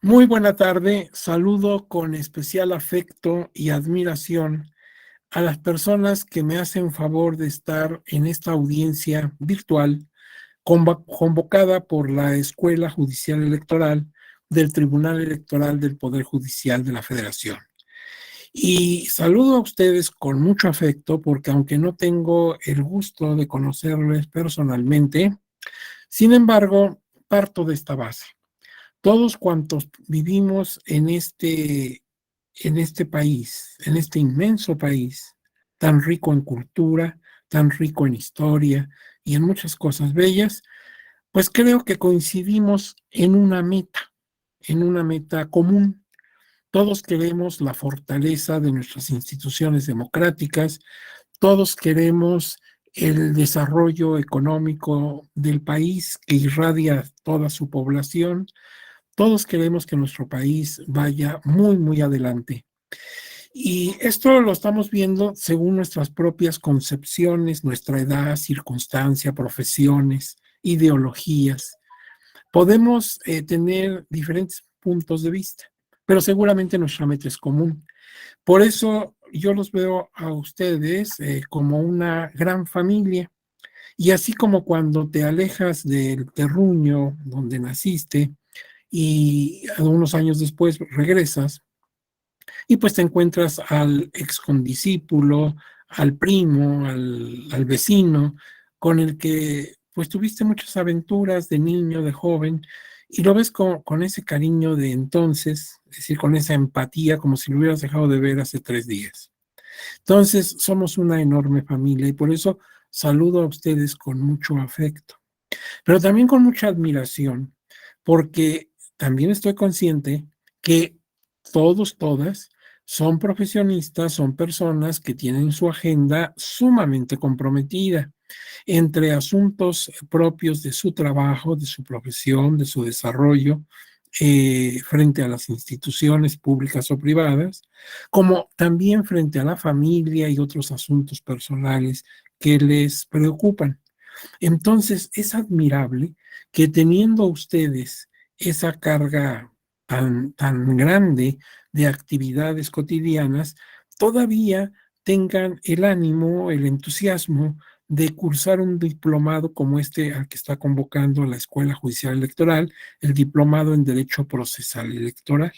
Muy buena tarde. Saludo con especial afecto y admiración a las personas que me hacen favor de estar en esta audiencia virtual convocada por la Escuela Judicial Electoral del Tribunal Electoral del Poder Judicial de la Federación. Y saludo a ustedes con mucho afecto porque aunque no tengo el gusto de conocerles personalmente, sin embargo, parto de esta base. Todos cuantos vivimos en este país, en este inmenso país, tan rico en cultura, tan rico en historia y en muchas cosas bellas, pues creo que coincidimos en una meta común. Todos queremos la fortaleza de nuestras instituciones democráticas, todos queremos el desarrollo económico del país que irradia toda su población. Todos queremos que nuestro país vaya muy, muy adelante. Y esto lo estamos viendo según nuestras propias concepciones, nuestra edad, circunstancia, profesiones, ideologías. Podemos tener diferentes puntos de vista, pero seguramente nuestra meta es común. Por eso yo los veo a ustedes como una gran familia. Y así como cuando te alejas del terruño donde naciste, y unos años después regresas y pues te encuentras al ex condiscípulo, al primo, al vecino, con el que pues tuviste muchas aventuras de niño, de joven, y lo ves con ese cariño de entonces, es decir, con esa empatía, como si lo hubieras dejado de ver hace 3 días. Entonces, somos una enorme familia y por eso saludo a ustedes con mucho afecto, pero también con mucha admiración, porque también estoy consciente que todas son profesionistas, son personas que tienen su agenda sumamente comprometida entre asuntos propios de su trabajo, de su profesión, de su desarrollo, frente a las instituciones públicas o privadas, como también frente a la familia y otros asuntos personales que les preocupan. Entonces, es admirable que teniendo ustedes esa carga tan grande de actividades cotidianas, todavía tengan el ánimo, el entusiasmo de cursar un diplomado como este al que está convocando la Escuela Judicial Electoral, el diplomado en Derecho Procesal Electoral.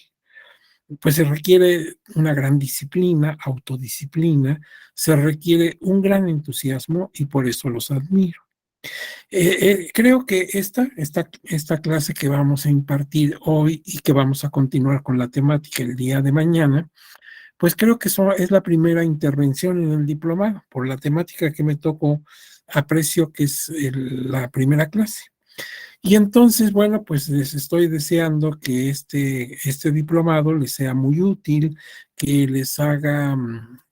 Pues se requiere una gran disciplina, autodisciplina, se requiere un gran entusiasmo y por eso los admiro. Creo que esta clase que vamos a impartir hoy y que vamos a continuar con la temática el día de mañana, pues creo que eso es la primera intervención en el diplomado. Por la temática que me tocó, aprecio que es la primera clase. Y entonces, bueno, pues les estoy deseando que este diplomado les sea muy útil, que les haga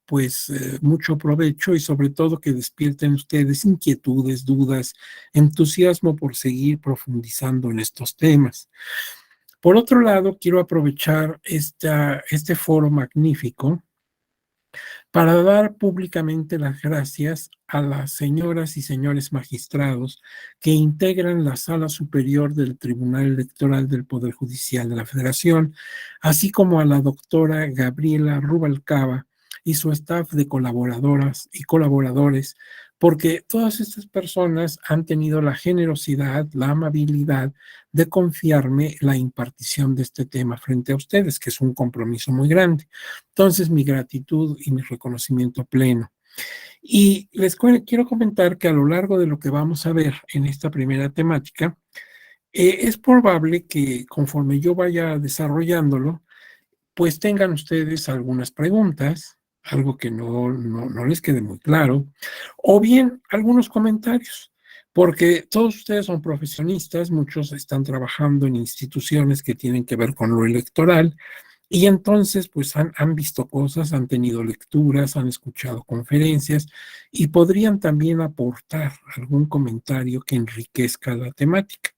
pues mucho provecho y sobre todo que despierten ustedes inquietudes, dudas, entusiasmo por seguir profundizando en estos temas. Por otro lado, quiero aprovechar este foro magnífico para dar públicamente las gracias a las señoras y señores magistrados que integran la Sala Superior del Tribunal Electoral del Poder Judicial de la Federación, así como a la doctora Gabriela Rubalcaba y su staff de colaboradoras y colaboradores, porque todas estas personas han tenido la generosidad, la amabilidad de confiarme la impartición de este tema frente a ustedes, que es un compromiso muy grande. Entonces, mi gratitud y mi reconocimiento pleno. Y les quiero comentar que a lo largo de lo que vamos a ver en esta primera temática, es probable que conforme yo vaya desarrollándolo, pues tengan ustedes algunas preguntas, algo que no les quede muy claro, o bien algunos comentarios, porque todos ustedes son profesionistas, muchos están trabajando en instituciones que tienen que ver con lo electoral, y entonces, pues han visto cosas, han tenido lecturas, han escuchado conferencias y podrían también aportar algún comentario que enriquezca la temática.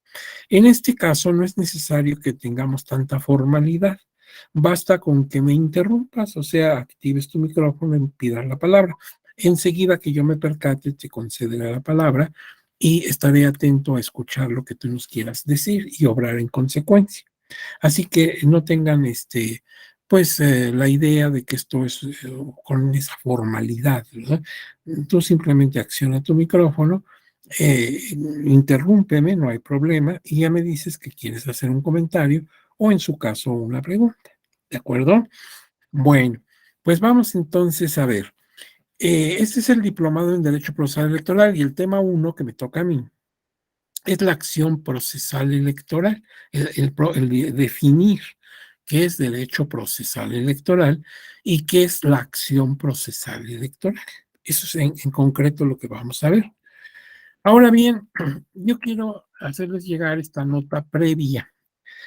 En este caso, no es necesario que tengamos tanta formalidad. Basta con que me interrumpas, o sea, actives tu micrófono y me pidas la palabra. Enseguida que yo me percate, te concederé la palabra y estaré atento a escuchar lo que tú nos quieras decir y obrar en consecuencia. Así que no tengan, pues, la idea de que esto es, con esa formalidad, ¿verdad? Tú simplemente acciona tu micrófono, interrúmpeme, no hay problema, y ya me dices que quieres hacer un comentario o, en su caso, una pregunta, ¿de acuerdo? Bueno, pues vamos entonces a ver. Este es el diplomado en Derecho Procesal Electoral y el tema uno que me toca a mí es la acción procesal electoral, definir qué es derecho procesal electoral y qué es la acción procesal electoral. Eso es en concreto lo que vamos a ver. Ahora bien, yo quiero hacerles llegar esta nota previa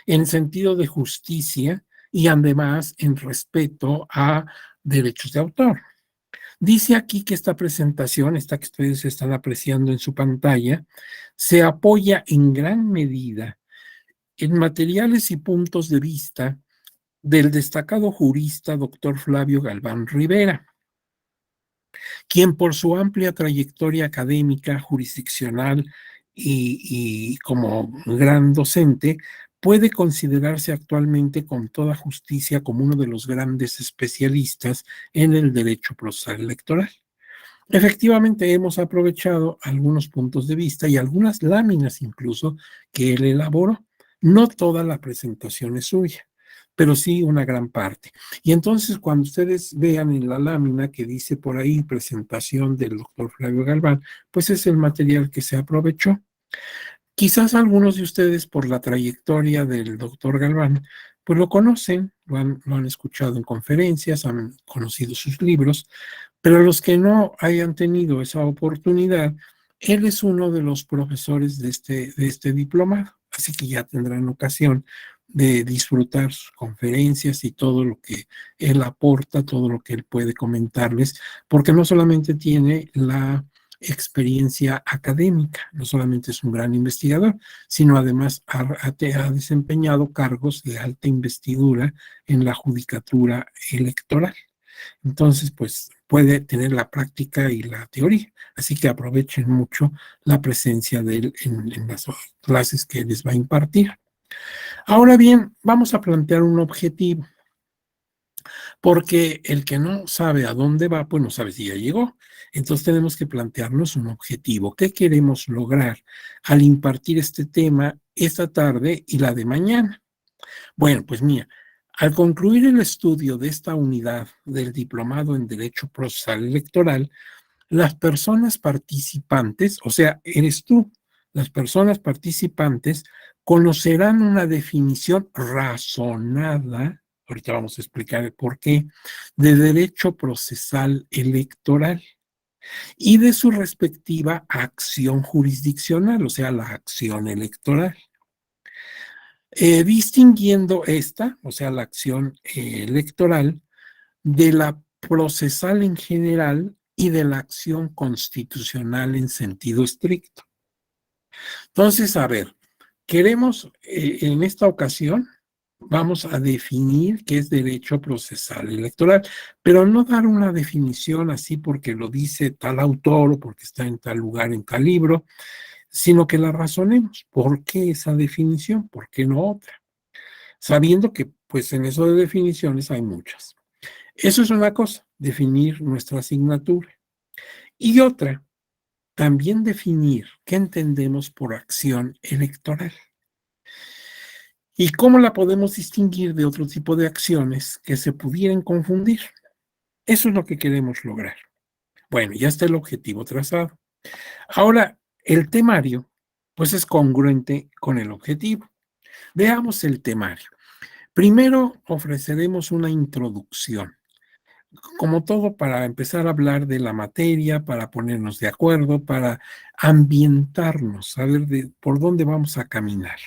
en sentido de justicia y además en respeto a derechos de autor. Dice aquí que esta presentación, esta que ustedes están apreciando en su pantalla, se apoya en gran medida en materiales y puntos de vista del destacado jurista doctor Flavio Galván Rivera, quien por su amplia trayectoria académica, jurisdiccional y como gran docente, puede considerarse actualmente con toda justicia como uno de los grandes especialistas en el derecho procesal electoral. Efectivamente, hemos aprovechado algunos puntos de vista y algunas láminas incluso que él elaboró. No toda la presentación es suya, pero sí una gran parte. Y entonces, cuando ustedes vean en la lámina que dice por ahí presentación del doctor Flavio Galván, pues es el material que se aprovechó. Quizás algunos de ustedes, por la trayectoria del doctor Galván, pues lo conocen, lo han escuchado en conferencias, han conocido sus libros, pero los que no hayan tenido esa oportunidad, él es uno de los profesores de este diplomado, así que ya tendrán ocasión de disfrutar sus conferencias y todo lo que él aporta, todo lo que él puede comentarles, porque no solamente tiene la experiencia académica, no solamente es un gran investigador, sino además ha desempeñado cargos de alta investidura en la judicatura electoral. Entonces, pues puede tener la práctica y la teoría. Así que aprovechen mucho la presencia de él en las clases que les va a impartir. Ahora bien, vamos a plantear un objetivo, porque el que no sabe a dónde va, pues no sabe si ya llegó. Entonces tenemos que plantearnos un objetivo. ¿Qué queremos lograr al impartir este tema esta tarde y la de mañana? Bueno, pues mira, al concluir el estudio de esta unidad del diplomado en Derecho Procesal Electoral, las personas participantes, o sea, eres tú, las personas participantes conocerán una definición razonada, ahorita vamos a explicar el por qué, de derecho procesal electoral y de su respectiva acción jurisdiccional, o sea, la acción electoral. Distinguiendo esta, o sea, la acción electoral, de la procesal en general y de la acción constitucional en sentido estricto. Entonces, a ver, queremos en esta ocasión, vamos a definir qué es derecho procesal electoral, pero no dar una definición así porque lo dice tal autor o porque está en tal lugar, en tal libro, sino que la razonemos. ¿Por qué esa definición? ¿Por qué no otra? Sabiendo que, pues, en eso de definiciones hay muchas. Eso es una cosa, definir nuestra asignatura. Y otra, también definir qué entendemos por acción electoral y cómo la podemos distinguir de otro tipo de acciones que se pudieran confundir. Eso es lo que queremos lograr. Bueno, ya está el objetivo trazado. Ahora, el temario, pues es congruente con el objetivo. Veamos el temario. Primero ofreceremos una introducción, como todo, para empezar a hablar de la materia, para ponernos de acuerdo, para ambientarnos, saber por dónde vamos a caminar.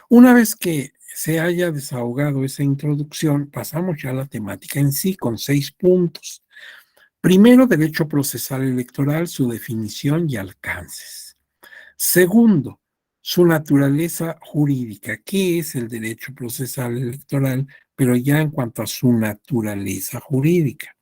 Una vez que se haya desahogado esa introducción, pasamos ya a la temática en sí, con 6 puntos. Primero, derecho procesal electoral, su definición y alcances. Segundo, su naturaleza jurídica. ¿Qué es el derecho procesal electoral? Pero ya en cuanto a su naturaleza jurídica.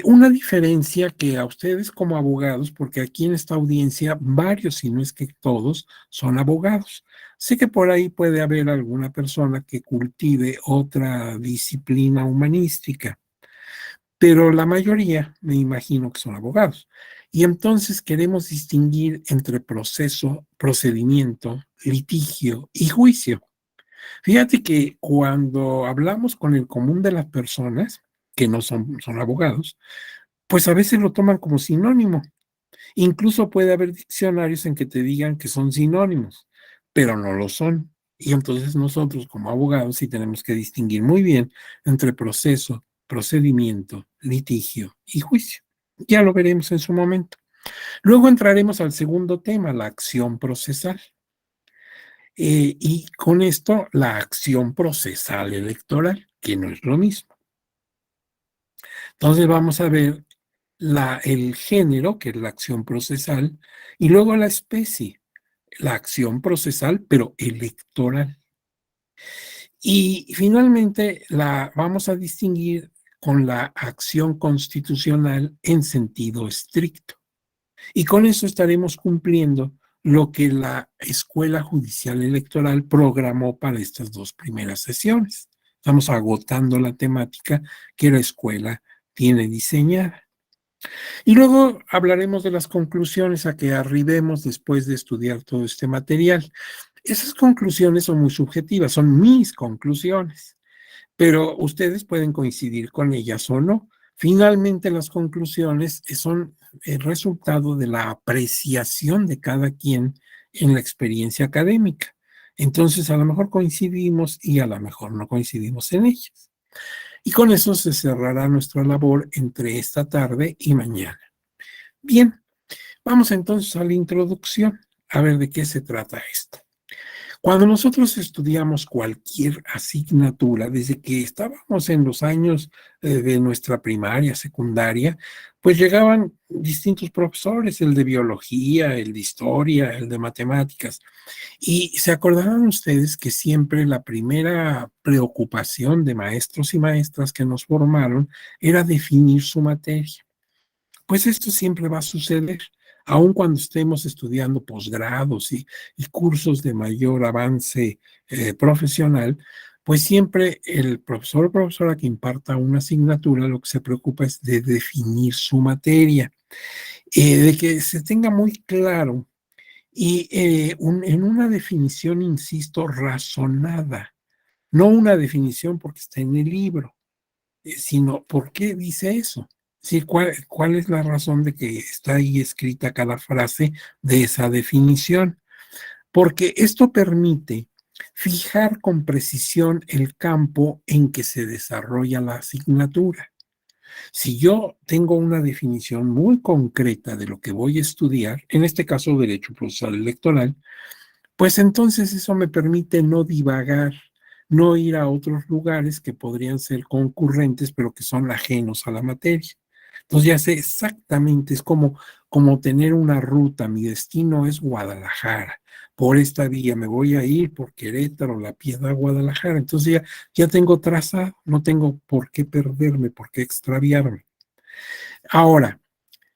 Una diferencia que a ustedes como abogados, porque aquí en esta audiencia varios, si no es que todos, son abogados. Sé que por ahí puede haber alguna persona que cultive otra disciplina humanística, pero la mayoría me imagino que son abogados. Y entonces queremos distinguir entre proceso, procedimiento, litigio y juicio. Fíjate que cuando hablamos con el común de las personas, que no son abogados, pues a veces lo toman como sinónimo. Incluso puede haber diccionarios en que te digan que son sinónimos, pero no lo son. Y entonces nosotros como abogados sí tenemos que distinguir muy bien entre proceso, procedimiento, litigio y juicio. Ya lo veremos en su momento. Luego entraremos al segundo tema, la acción procesal. Y con esto, la acción procesal electoral, que no es lo mismo. Entonces vamos a ver el género, que es la acción procesal, y luego la especie, la acción procesal, pero electoral. Y finalmente la vamos a distinguir con la acción constitucional en sentido estricto. Y con eso estaremos cumpliendo lo que la Escuela Judicial Electoral programó para estas dos primeras sesiones. Estamos agotando la temática que la escuela tiene diseñada. Y luego hablaremos de las conclusiones a que arribemos después de estudiar todo este material. Esas conclusiones son muy subjetivas, son mis conclusiones, pero ustedes pueden coincidir con ellas o no. Finalmente, las conclusiones son el resultado de la apreciación de cada quien en la experiencia académica. Entonces, a lo mejor coincidimos y a lo mejor no coincidimos en ellas. Y con eso se cerrará nuestra labor entre esta tarde y mañana. Bien, vamos entonces a la introducción, a ver de qué se trata esto. Cuando nosotros estudiamos cualquier asignatura, desde que estábamos en los años de nuestra primaria, secundaria, pues llegaban distintos profesores, el de biología, el de historia, el de matemáticas. Y se acordarán ustedes que siempre la primera preocupación de maestros y maestras que nos formaron era definir su materia. Pues esto siempre va a suceder, aun cuando estemos estudiando posgrados y cursos de mayor avance profesional, pues siempre el profesor o profesora que imparta una asignatura lo que se preocupa es de definir su materia, de que se tenga muy claro y en una definición, insisto, razonada, no una definición porque está en el libro, sino por qué dice eso. Sí, ¿cuál es la razón de que está ahí escrita cada frase de esa definición? Porque esto permite fijar con precisión el campo en que se desarrolla la asignatura. Si yo tengo una definición muy concreta de lo que voy a estudiar, en este caso derecho procesal electoral, pues entonces eso me permite no divagar, no ir a otros lugares que podrían ser concurrentes, pero que son ajenos a la materia. Entonces ya sé exactamente, es como tener una ruta, mi destino es Guadalajara. Por esta vía me voy a ir por Querétaro, La Piedad, Guadalajara. Entonces ya tengo trazado, no tengo por qué perderme, por qué extraviarme. Ahora,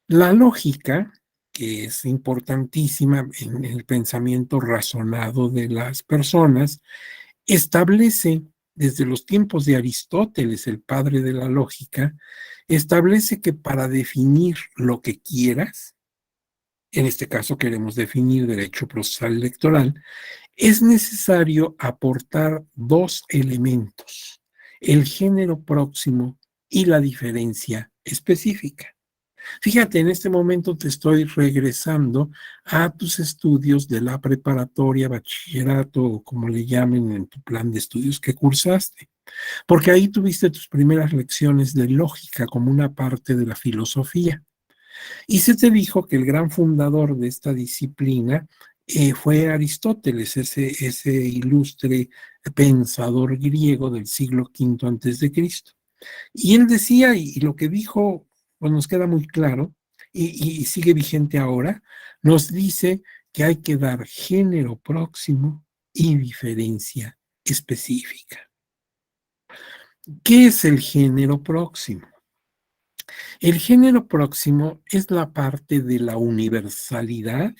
la lógica, que es importantísima en el pensamiento razonado de las personas, establece desde los tiempos de Aristóteles, el padre de la lógica, establece que para definir lo que quieras, en este caso queremos definir derecho procesal electoral, es necesario aportar dos elementos, el género próximo y la diferencia específica. Fíjate, en este momento te estoy regresando a tus estudios de la preparatoria, bachillerato o como le llamen en tu plan de estudios que cursaste, porque ahí tuviste tus primeras lecciones de lógica como una parte de la filosofía. Y se te dijo que el gran fundador de esta disciplina fue Aristóteles, ese ilustre pensador griego del siglo V antes de Cristo. Y él decía, y lo que dijo, pues nos queda muy claro, y sigue vigente ahora, nos dice que hay que dar género próximo y diferencia específica. ¿Qué es el género próximo? El género próximo es la parte de la universalidad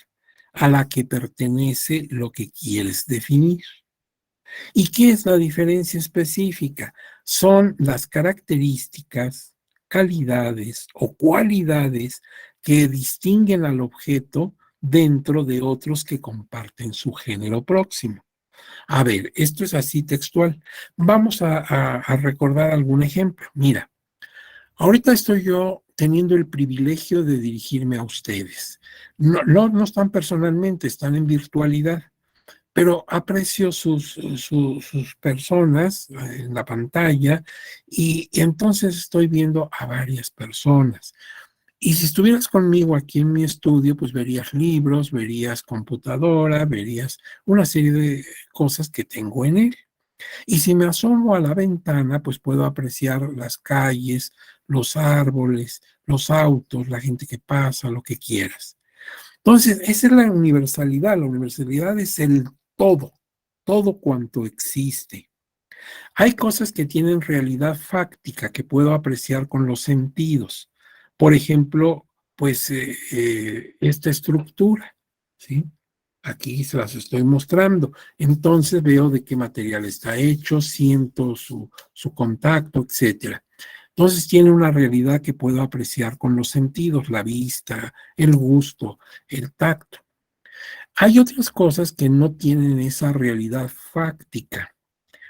a la que pertenece lo que quieres definir. ¿Y qué es la diferencia específica? Son las características, calidades o cualidades que distinguen al objeto dentro de otros que comparten su género próximo. A ver, esto es así textual. Vamos a recordar algún ejemplo. Mira, ahorita estoy yo teniendo el privilegio de dirigirme a ustedes. No están personalmente, están en virtualidad, pero aprecio sus personas en la pantalla y entonces estoy viendo a varias personas. Y si estuvieras conmigo aquí en mi estudio, pues verías libros, verías computadora, verías una serie de cosas que tengo en él. Y si me asomo a la ventana, pues puedo apreciar las calles, los árboles, los autos, la gente que pasa, lo que quieras. Entonces, esa es la universalidad. La universalidad es el todo, todo cuanto existe. Hay cosas que tienen realidad fáctica que puedo apreciar con los sentidos. Por ejemplo, pues esta estructura, ¿sí? Aquí se las estoy mostrando. Entonces veo de qué material está hecho, siento su contacto, etcétera. Entonces tiene una realidad que puedo apreciar con los sentidos, la vista, el gusto, el tacto. Hay otras cosas que no tienen esa realidad fáctica,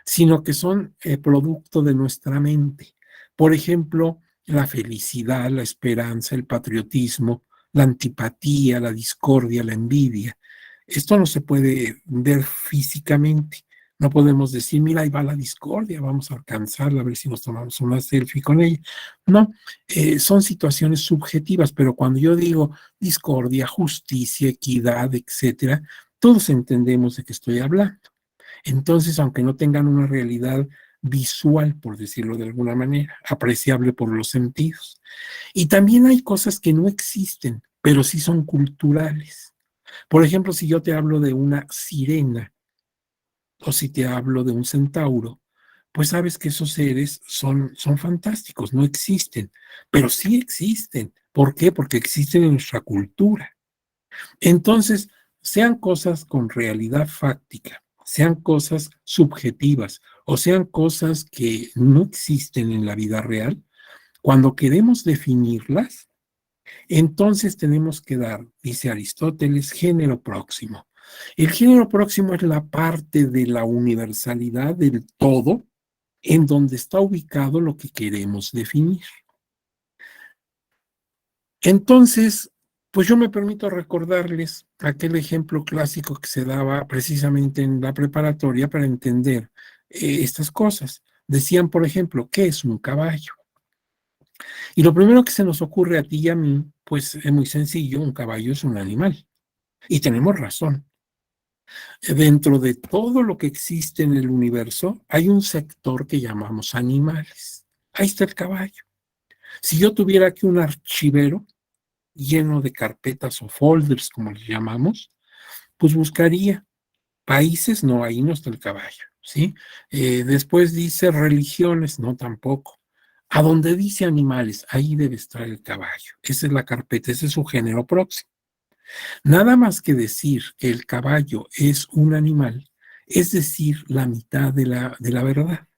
sino que son producto de nuestra mente. Por ejemplo, la felicidad, la esperanza, el patriotismo, la antipatía, la discordia, la envidia. Esto no se puede ver físicamente. No podemos decir, mira, ahí va la discordia, vamos a alcanzarla, a ver si nos tomamos una selfie con ella. No, son situaciones subjetivas, pero cuando yo digo discordia, justicia, equidad, etcétera, todos entendemos de qué estoy hablando. Entonces, aunque no tengan una realidad visual, por decirlo de alguna manera, apreciable por los sentidos. Y también hay cosas que no existen, pero sí son culturales. Por ejemplo, si yo te hablo de una sirena o si te hablo de un centauro, pues sabes que esos seres son fantásticos, no existen, pero sí existen. ¿Por qué? Porque existen en nuestra cultura. Entonces, sean cosas con realidad fáctica, sean cosas subjetivas o sean cosas que no existen en la vida real, cuando queremos definirlas, entonces tenemos que dar, dice Aristóteles, género próximo. El género próximo es la parte de la universalidad del todo en donde está ubicado lo que queremos definir. Entonces, pues yo me permito recordarles aquel ejemplo clásico que se daba precisamente en la preparatoria para entender estas cosas. Decían, por ejemplo, ¿qué es un caballo? Y lo primero que se nos ocurre a ti y a mí, pues es muy sencillo, un caballo es un animal. Y tenemos razón. Dentro de todo lo que existe en el universo, hay un sector que llamamos animales. Ahí está el caballo. Si yo tuviera aquí un archivero, lleno de carpetas o folders, como les llamamos, pues buscaría países, no, ahí no está el caballo, ¿sí? Después dice religiones, no, tampoco. A donde dice animales, ahí debe estar el caballo. Esa es la carpeta, ese es su género próximo. Nada más que decir que el caballo es un animal, es decir, la mitad de la verdad.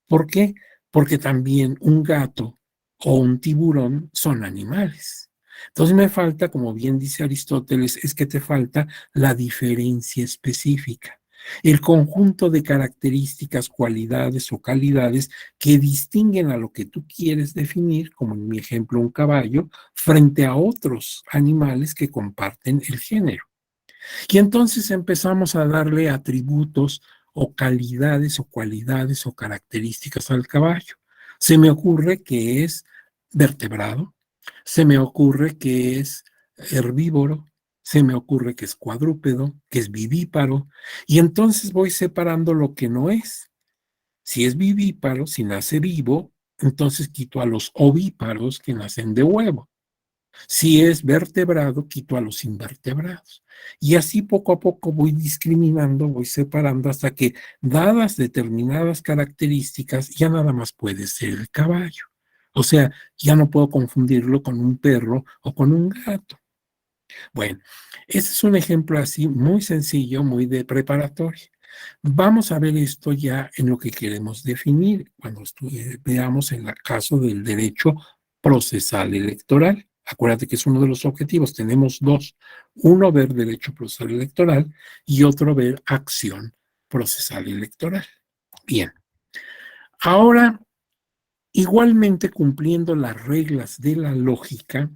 ¿Por qué? Porque también un gato o un tiburón son animales. Entonces me falta, como bien dice Aristóteles, es que te falta la diferencia específica, el conjunto de características, cualidades o calidades que distinguen a lo que tú quieres definir, como en mi ejemplo un caballo, frente a otros animales que comparten el género. Y entonces empezamos a darle atributos o calidades o cualidades o características al caballo. Se me ocurre que es vertebrado, se me ocurre que es herbívoro, se me ocurre que es cuadrúpedo, que es vivíparo, y entonces voy separando lo que no es. Si es vivíparo, si nace vivo, entonces quito a los ovíparos que nacen de huevo. Si es vertebrado, quito a los invertebrados. Y así poco a poco voy discriminando, voy separando hasta que, dadas determinadas características, ya nada más puede ser el caballo. O sea, ya no puedo confundirlo con un perro o con un gato. Bueno, ese es un ejemplo así muy sencillo, muy de preparatoria. Vamos a ver esto ya en lo que queremos definir cuando veamos en el caso del derecho procesal electoral. Acuérdate que es uno de los objetivos. Tenemos dos. Uno, ver derecho procesal electoral y otro, ver acción procesal electoral. Bien. Ahora, igualmente cumpliendo las reglas de la lógica,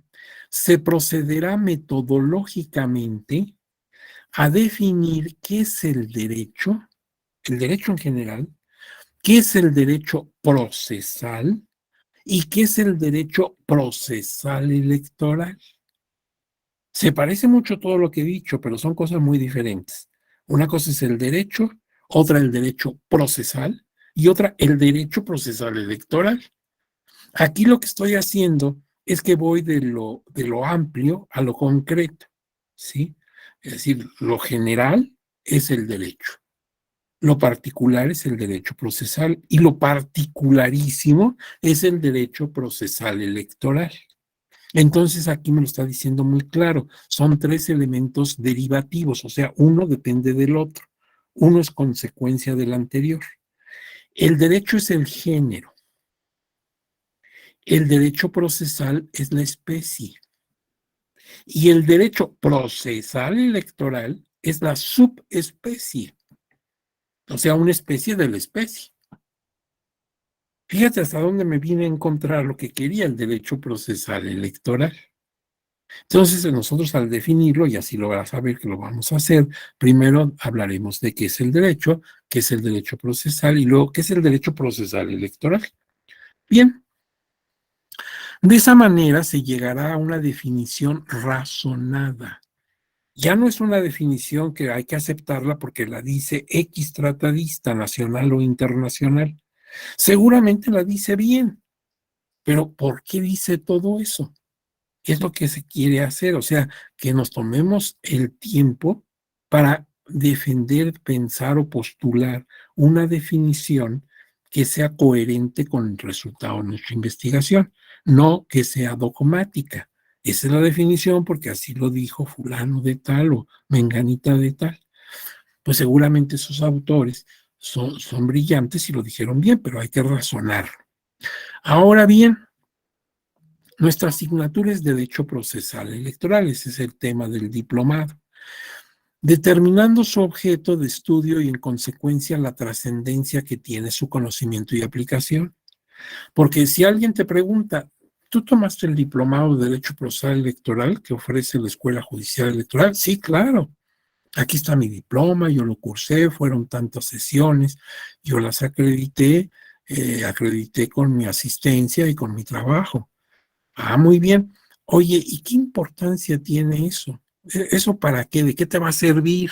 se procederá metodológicamente a definir qué es el derecho en general, qué es el derecho procesal y qué es el derecho procesal electoral. Se parece mucho todo lo que he dicho, pero son cosas muy diferentes. Una cosa es el derecho, otra el derecho procesal y otra el derecho procesal electoral. Aquí lo que estoy haciendo es que voy de lo amplio a lo concreto, ¿sí? Es decir, lo general es el derecho, lo particular es el derecho procesal y lo particularísimo es el derecho procesal electoral. Entonces aquí me lo está diciendo muy claro, son tres elementos derivativos, o sea, uno depende del otro, uno es consecuencia del anterior. El derecho es el género, el derecho procesal es la especie y el derecho procesal electoral es la subespecie, o sea, una especie de la especie. Fíjate hasta dónde me vine a encontrar lo que quería el derecho procesal electoral. Entonces, nosotros al definirlo, y así lo vas a ver que lo vamos a hacer, primero hablaremos de qué es el derecho procesal y luego qué es el derecho procesal electoral. Bien, de esa manera se llegará a una definición razonada. Ya no es una definición que hay que aceptarla porque la dice X tratadista nacional o internacional. Seguramente la dice bien, pero ¿por qué dice todo eso? ¿Qué es lo que se quiere hacer? O sea, que nos tomemos el tiempo para defender, pensar o postular una definición que sea coherente con el resultado de nuestra investigación, no que sea dogmática. Esa es la definición porque así lo dijo fulano de tal o menganita de tal. Pues seguramente esos autores son brillantes y lo dijeron bien, pero hay que razonar. Ahora bien, nuestra asignatura es Derecho Procesal Electoral, ese es el tema del diplomado, determinando su objeto de estudio y en consecuencia la trascendencia que tiene su conocimiento y aplicación. Porque si alguien te pregunta, ¿tú tomaste el diplomado de Derecho Procesal Electoral que ofrece la Escuela Judicial Electoral? Sí, claro. Aquí está mi diploma, yo lo cursé, fueron tantas sesiones, yo las acredité con mi asistencia y con mi trabajo. Ah, muy bien. Oye, ¿y qué importancia tiene eso? ¿Eso para qué? ¿De qué te va a servir?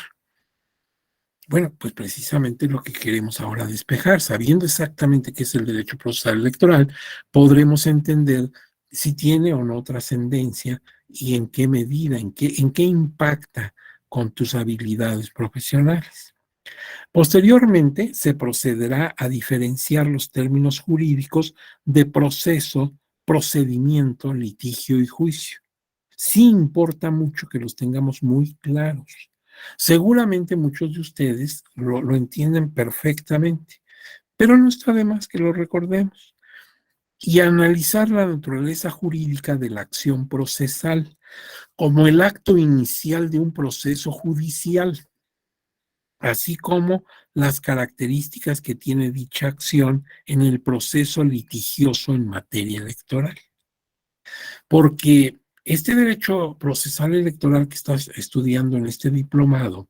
Bueno, pues precisamente lo que queremos ahora despejar. Sabiendo exactamente qué es el derecho procesal electoral, podremos entender si tiene o no trascendencia y en qué medida, en qué impacta con tus habilidades profesionales. Posteriormente, se procederá a diferenciar los términos jurídicos de proceso, procedimiento, litigio y juicio. Sí importa mucho que los tengamos muy claros. Seguramente muchos de ustedes lo entienden perfectamente, pero no está de más que lo recordemos. Y analizar la naturaleza jurídica de la acción procesal como el acto inicial de un proceso judicial, así como las características que tiene dicha acción en el proceso litigioso en materia electoral. Porque este derecho procesal electoral que estás estudiando en este diplomado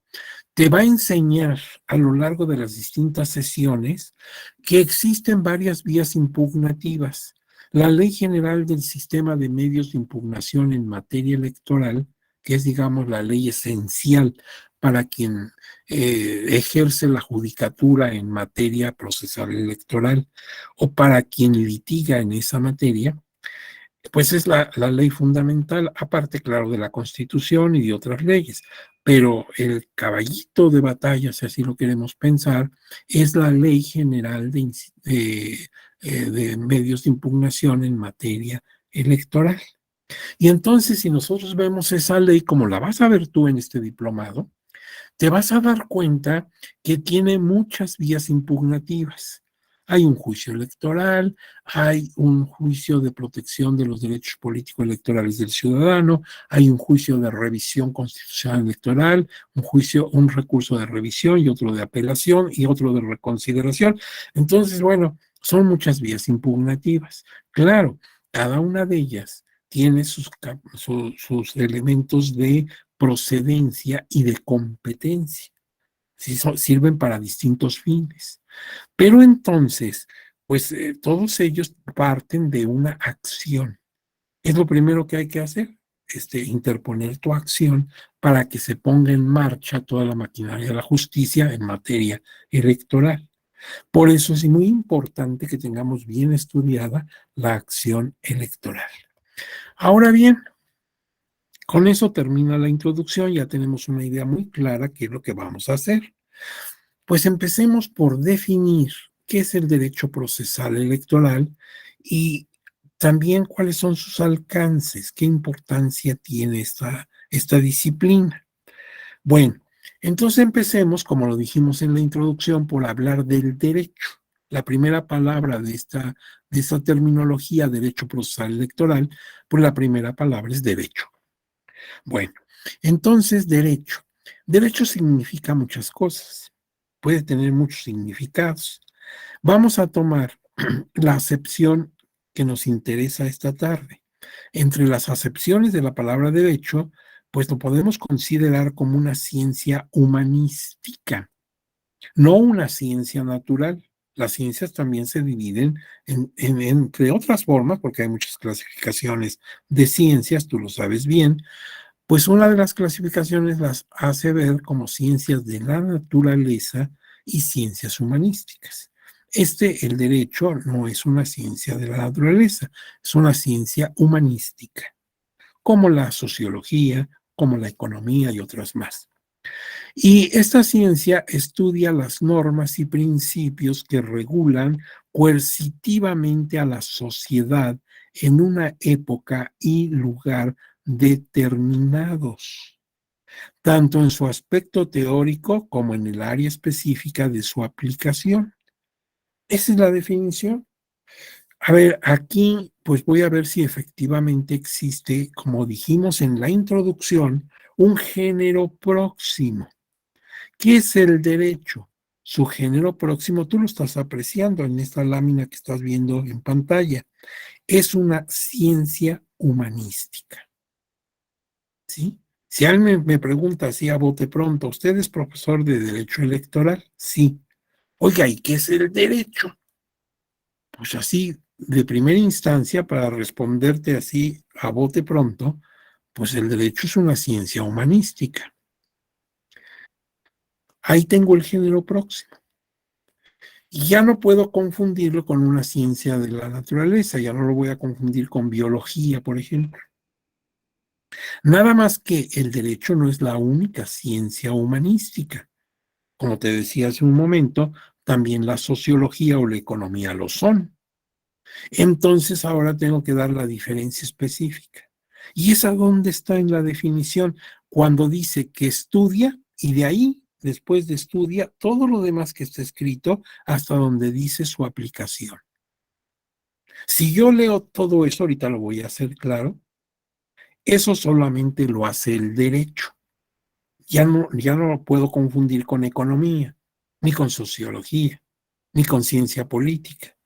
te va a enseñar a lo largo de las distintas sesiones que existen varias vías impugnativas. La Ley General del Sistema de Medios de Impugnación en materia electoral, que es, digamos, la ley esencial para quien ejerce la judicatura en materia procesal electoral o para quien litiga en esa materia, pues es la ley fundamental, aparte, claro, de la Constitución y de otras leyes. pero el caballito de batalla, si así lo queremos pensar, es la Ley General de Medios de Impugnación en materia electoral. Y entonces, si nosotros vemos esa ley como la vas a ver tú en este diplomado, te vas a dar cuenta que tiene muchas vías impugnativas. Hay un juicio electoral, hay un juicio de protección de los derechos políticos electorales del ciudadano, hay un juicio de revisión constitucional electoral, un recurso de revisión y otro de apelación y otro de reconsideración. Entonces, bueno, son muchas vías impugnativas. Claro, cada una de ellas tiene sus elementos de procedencia y de competencia. Sí, sirven para distintos fines. Pero entonces, pues todos ellos parten de una acción. Es lo primero que hay que hacer, interponer tu acción para que se ponga en marcha toda la maquinaria de la justicia en materia electoral. Por eso es muy importante que tengamos bien estudiada la acción electoral. Ahora bien, con eso termina la introducción, ya tenemos una idea muy clara qué es lo que vamos a hacer. Pues empecemos por definir qué es el derecho procesal electoral y también cuáles son sus alcances, qué importancia tiene esta disciplina. Bueno, entonces empecemos, como lo dijimos en la introducción, por hablar del derecho. La primera palabra de esta terminología, derecho procesal electoral, pues la primera palabra es derecho. Bueno, entonces derecho. Derecho significa muchas cosas, puede tener muchos significados. Vamos a tomar la acepción que nos interesa esta tarde. Entre las acepciones de la palabra derecho, pues lo podemos considerar como una ciencia humanística, no una ciencia natural. Las ciencias también se dividen entre otras formas, porque hay muchas clasificaciones de ciencias, tú lo sabes bien, pues una de las clasificaciones las hace ver como ciencias de la naturaleza y ciencias humanísticas. El derecho, no es una ciencia de la naturaleza, es una ciencia humanística, como la sociología, como la economía y otras más. Y esta ciencia estudia las normas y principios que regulan coercitivamente a la sociedad en una época y lugar determinados, tanto en su aspecto teórico como en el área específica de su aplicación. Esa es la definición. A ver, aquí pues voy a ver si efectivamente existe, como dijimos en la introducción, un género próximo. ¿Qué es el derecho? Su género próximo, tú lo estás apreciando en esta lámina que estás viendo en pantalla. Es una ciencia humanística. ¿Sí? Si alguien me pregunta así a bote pronto, ¿usted es profesor de Derecho Electoral? Sí. Oiga, ¿y qué es el derecho? Pues así, de primera instancia, para responderte así a bote pronto, pues el derecho es una ciencia humanística. Ahí tengo el género próximo. Y ya no puedo confundirlo con una ciencia de la naturaleza, ya no lo voy a confundir con biología, por ejemplo. Nada más que el derecho no es la única ciencia humanística. Como te decía hace un momento, también la sociología o la economía lo son. Entonces ahora tengo que dar la diferencia específica. ¿Y esa dónde está en la definición? Cuando dice que estudia y de ahí, después de estudia, todo lo demás que está escrito hasta donde dice su aplicación. Si yo leo todo eso, ahorita lo voy a hacer claro, eso solamente lo hace el derecho. Ya no lo puedo confundir con economía, ni con sociología, ni con ciencia política,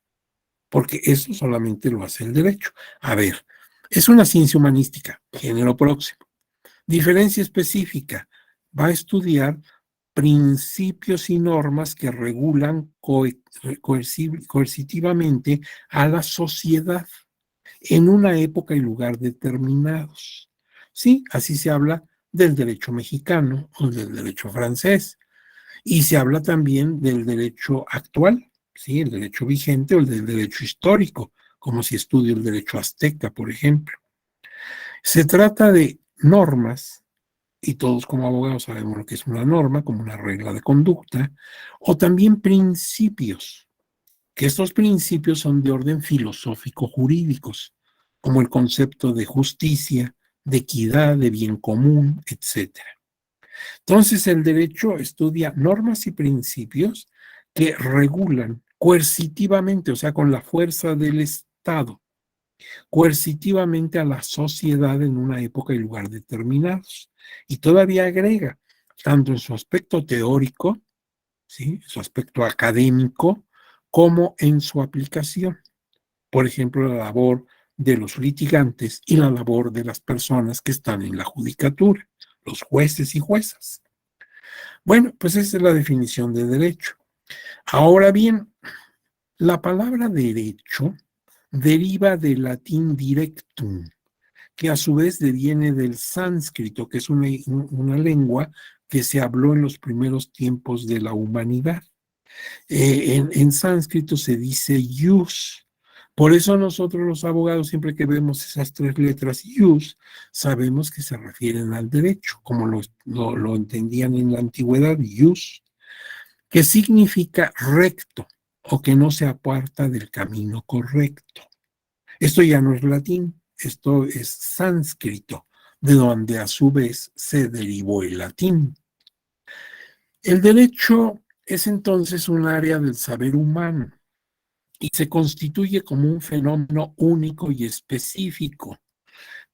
porque eso solamente lo hace el derecho. A ver, es una ciencia humanística, género próximo. Diferencia específica, va a estudiar principios y normas que regulan coercitivamente a la sociedad en una época y lugar determinados. Sí, así se habla del derecho mexicano o del derecho francés. Y se habla también del derecho actual, ¿sí? El derecho vigente o el del derecho histórico, como si estudio el derecho azteca, por ejemplo. Se trata de normas y todos como abogados sabemos lo que es una norma, como una regla de conducta, o también principios, que estos principios son de orden filosófico-jurídicos, como el concepto de justicia, de equidad, de bien común, etcétera. Entonces, el derecho estudia normas y principios que regulan coercitivamente, o sea, con la fuerza del Estado, coercitivamente a la sociedad en una época y lugar determinados. Y todavía agrega, tanto en su aspecto teórico, ¿sí?, su aspecto académico, como en su aplicación. Por ejemplo, la labor de los litigantes y la labor de las personas que están en la judicatura, los jueces y juezas. Bueno, pues esa es la definición de derecho. Ahora bien, la palabra derecho deriva del latín directum, que a su vez deviene del sánscrito, que es una lengua que se habló en los primeros tiempos de la humanidad. En sánscrito se dice ius. Por eso nosotros los abogados, siempre que vemos esas tres letras ius, sabemos que se refieren al derecho, como lo entendían en la antigüedad, ius, que significa recto o que no se aparta del camino correcto. Esto ya no es latín, esto es sánscrito, de donde a su vez se derivó el latín. El derecho es entonces un área del saber humano y se constituye como un fenómeno único y específico,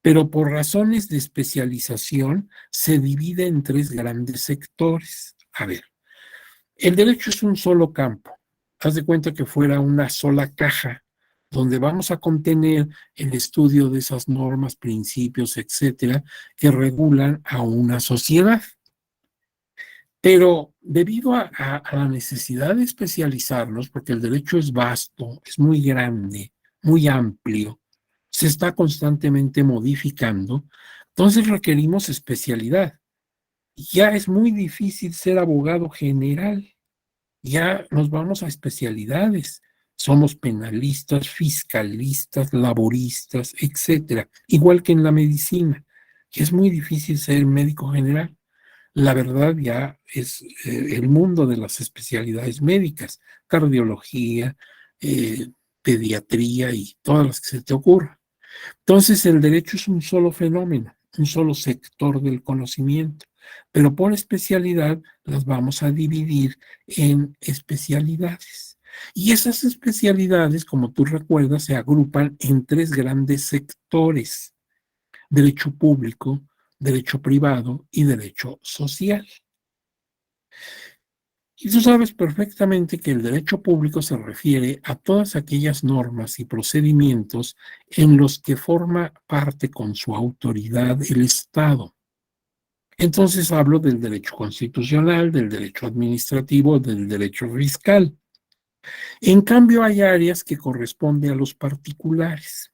pero por razones de especialización se divide en tres grandes sectores. A ver, el derecho es un solo campo. Haz de cuenta que fuera una sola caja donde vamos a contener el estudio de esas normas, principios, etcétera, que regulan a una sociedad. Pero debido a la necesidad de especializarnos, porque el derecho es vasto, es muy grande, muy amplio, se está constantemente modificando, entonces requerimos especialidad. Ya es muy difícil ser abogado general, ya nos vamos a especialidades. Somos penalistas, fiscalistas, laboristas, etcétera, igual que en la medicina. Y es muy difícil ser médico general. La verdad ya es el mundo de las especialidades médicas, cardiología, pediatría y todas las que se te ocurran. Entonces, el derecho es un solo fenómeno, un solo sector del conocimiento, pero por especialidad las vamos a dividir en especialidades. Y esas especialidades, como tú recuerdas, se agrupan en tres grandes sectores: derecho público, derecho privado y derecho social. Y tú sabes perfectamente que el derecho público se refiere a todas aquellas normas y procedimientos en los que forma parte con su autoridad el Estado. Entonces hablo del derecho constitucional, del derecho administrativo, del derecho fiscal. En cambio, hay áreas que corresponden a los particulares,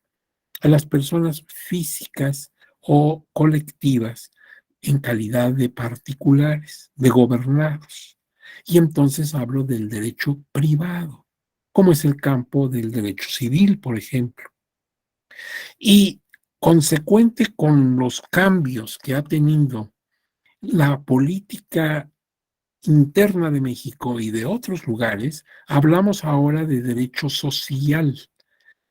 a las personas físicas o colectivas en calidad de particulares, de gobernados. Y entonces hablo del derecho privado, como es el campo del derecho civil, por ejemplo. Y consecuente con los cambios que ha tenido la política interna de México y de otros lugares, hablamos ahora de derecho social,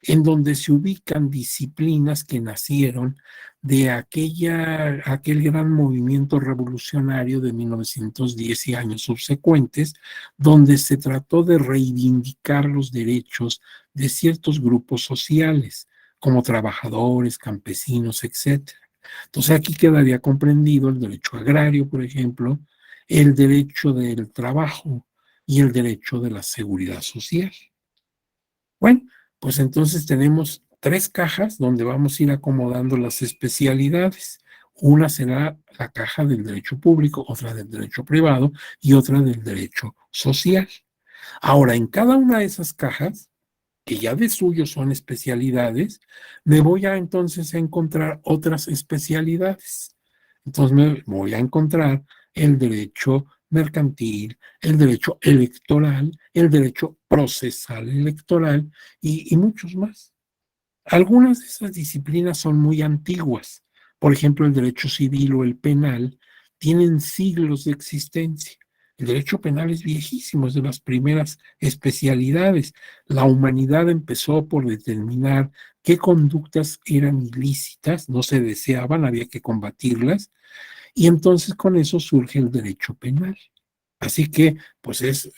en donde se ubican disciplinas que nacieron de aquel gran movimiento revolucionario de 1910 y años subsecuentes, donde se trató de reivindicar los derechos de ciertos grupos sociales, como trabajadores, campesinos, etcétera. Entonces aquí quedaría comprendido el derecho agrario, por ejemplo, el derecho del trabajo y el derecho de la seguridad social. Bueno, pues entonces tenemos tres cajas donde vamos a ir acomodando las especialidades. Una será la caja del derecho público, otra del derecho privado y otra del derecho social. Ahora, en cada una de esas cajas, que ya de suyo son especialidades, me voy a entonces a encontrar otras especialidades. Entonces me voy a encontrar el derecho mercantil, el derecho electoral, el derecho procesal electoral y muchos más. Algunas de esas disciplinas son muy antiguas. Por ejemplo, el derecho civil o el penal tienen siglos de existencia. El derecho penal es viejísimo, es de las primeras especialidades. La humanidad empezó por determinar qué conductas eran ilícitas, no se deseaban, había que combatirlas, y entonces con eso surge el derecho penal. Así que, pues es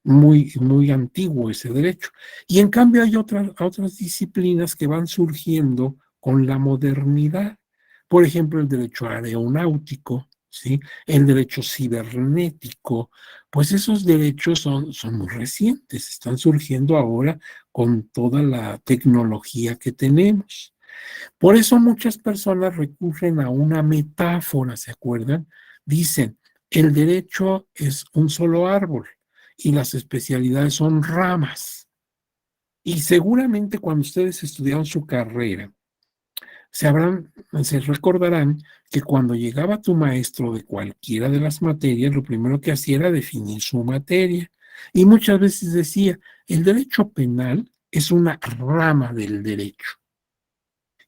muy, muy antiguo ese derecho. Y en cambio hay otras disciplinas que van surgiendo con la modernidad. Por ejemplo, el derecho aeronáutico, ¿sí? El derecho cibernético. Pues esos derechos son muy recientes, están surgiendo ahora con toda la tecnología que tenemos. Por eso muchas personas recurren a una metáfora, ¿se acuerdan? Dicen, el derecho es un solo árbol y las especialidades son ramas. Y seguramente cuando ustedes estudiaron su carrera, se recordarán que cuando llegaba tu maestro de cualquiera de las materias, lo primero que hacía era definir su materia. Y muchas veces decía, el derecho penal es una rama del derecho.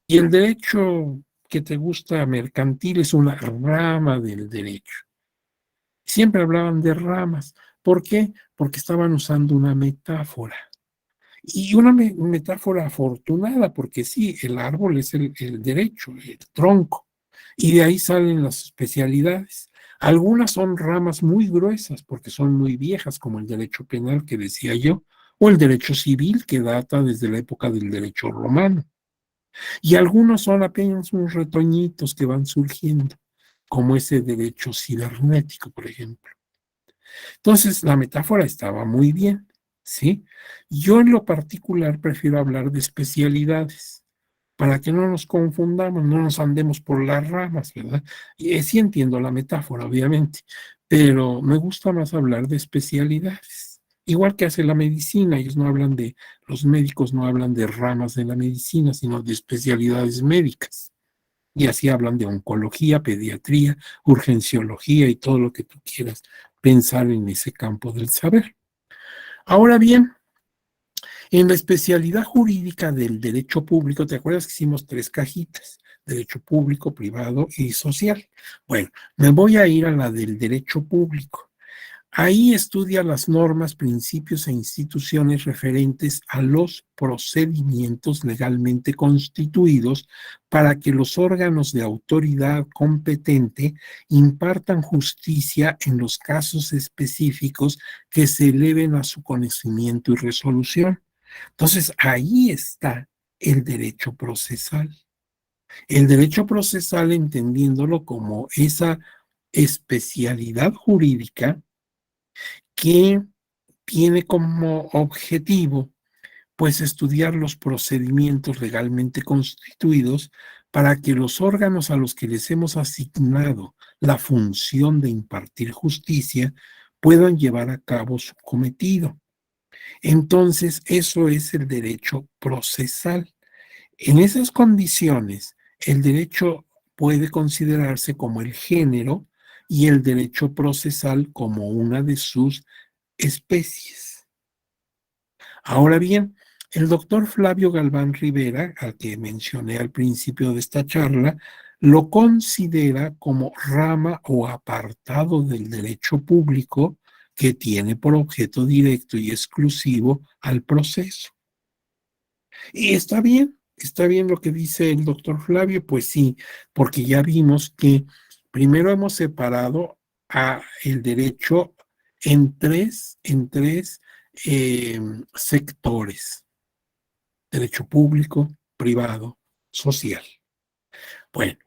Y el derecho que te gusta mercantil es una rama del derecho. Siempre hablaban de ramas. ¿Por qué? Porque estaban usando una metáfora. Y una metáfora afortunada, porque sí, el árbol es el derecho, el tronco. Y de ahí salen las especialidades. Algunas son ramas muy gruesas porque son muy viejas, como el derecho penal que decía yo, o el derecho civil que data desde la época del derecho romano. Y algunos son apenas unos retoñitos que van surgiendo, como ese derecho cibernético, por ejemplo. Entonces, la metáfora estaba muy bien, ¿sí? Yo en lo particular prefiero hablar de especialidades, para que no nos confundamos, no nos andemos por las ramas, ¿verdad? Y sí entiendo la metáfora, obviamente, pero me gusta más hablar de especialidades. Igual que hace la medicina, ellos no hablan de, los médicos no hablan de ramas de la medicina, sino de especialidades médicas. Y así hablan de oncología, pediatría, urgenciología y todo lo que tú quieras pensar en ese campo del saber. Ahora bien, en la especialidad jurídica del derecho público, ¿te acuerdas que hicimos tres cajitas? Derecho público, privado y social. Bueno, me voy a ir a la del derecho público. Ahí estudia las normas, principios e instituciones referentes a los procedimientos legalmente constituidos para que los órganos de autoridad competente impartan justicia en los casos específicos que se eleven a su conocimiento y resolución. Entonces, ahí está el derecho procesal. El derecho procesal entendiéndolo como esa especialidad jurídica que tiene como objetivo, pues, estudiar los procedimientos legalmente constituidos para que los órganos a los que les hemos asignado la función de impartir justicia puedan llevar a cabo su cometido. Entonces, eso es el derecho procesal. En esas condiciones, el derecho puede considerarse como el género y el derecho procesal como una de sus especies. Ahora bien, el doctor Flavio Galván Rivera, al que mencioné al principio de esta charla, lo considera como rama o apartado del derecho público que tiene por objeto directo y exclusivo al proceso. Y está bien lo que dice el doctor Flavio, pues sí, porque ya vimos que primero hemos separado a el derecho en tres sectores: derecho público, privado, social. Bueno,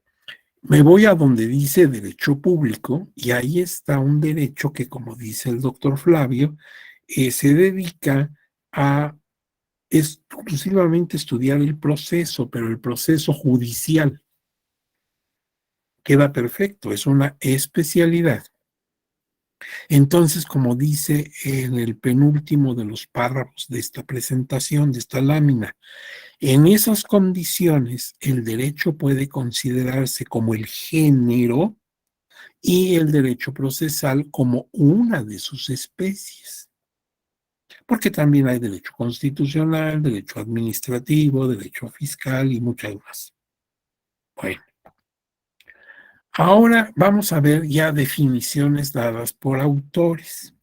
me voy a donde dice derecho público y ahí está un derecho que, como dice el doctor Flavio, se dedica a exclusivamente estudiar el proceso, pero el proceso judicial queda perfecto, es una especialidad. Entonces, como dice en el penúltimo de los párrafos de esta presentación, de esta lámina, en esas condiciones el derecho puede considerarse como el género y el derecho procesal como una de sus especies, porque también hay derecho constitucional, derecho administrativo, derecho fiscal y muchas más. Bueno, Ahora vamos a ver ya definiciones dadas por autores.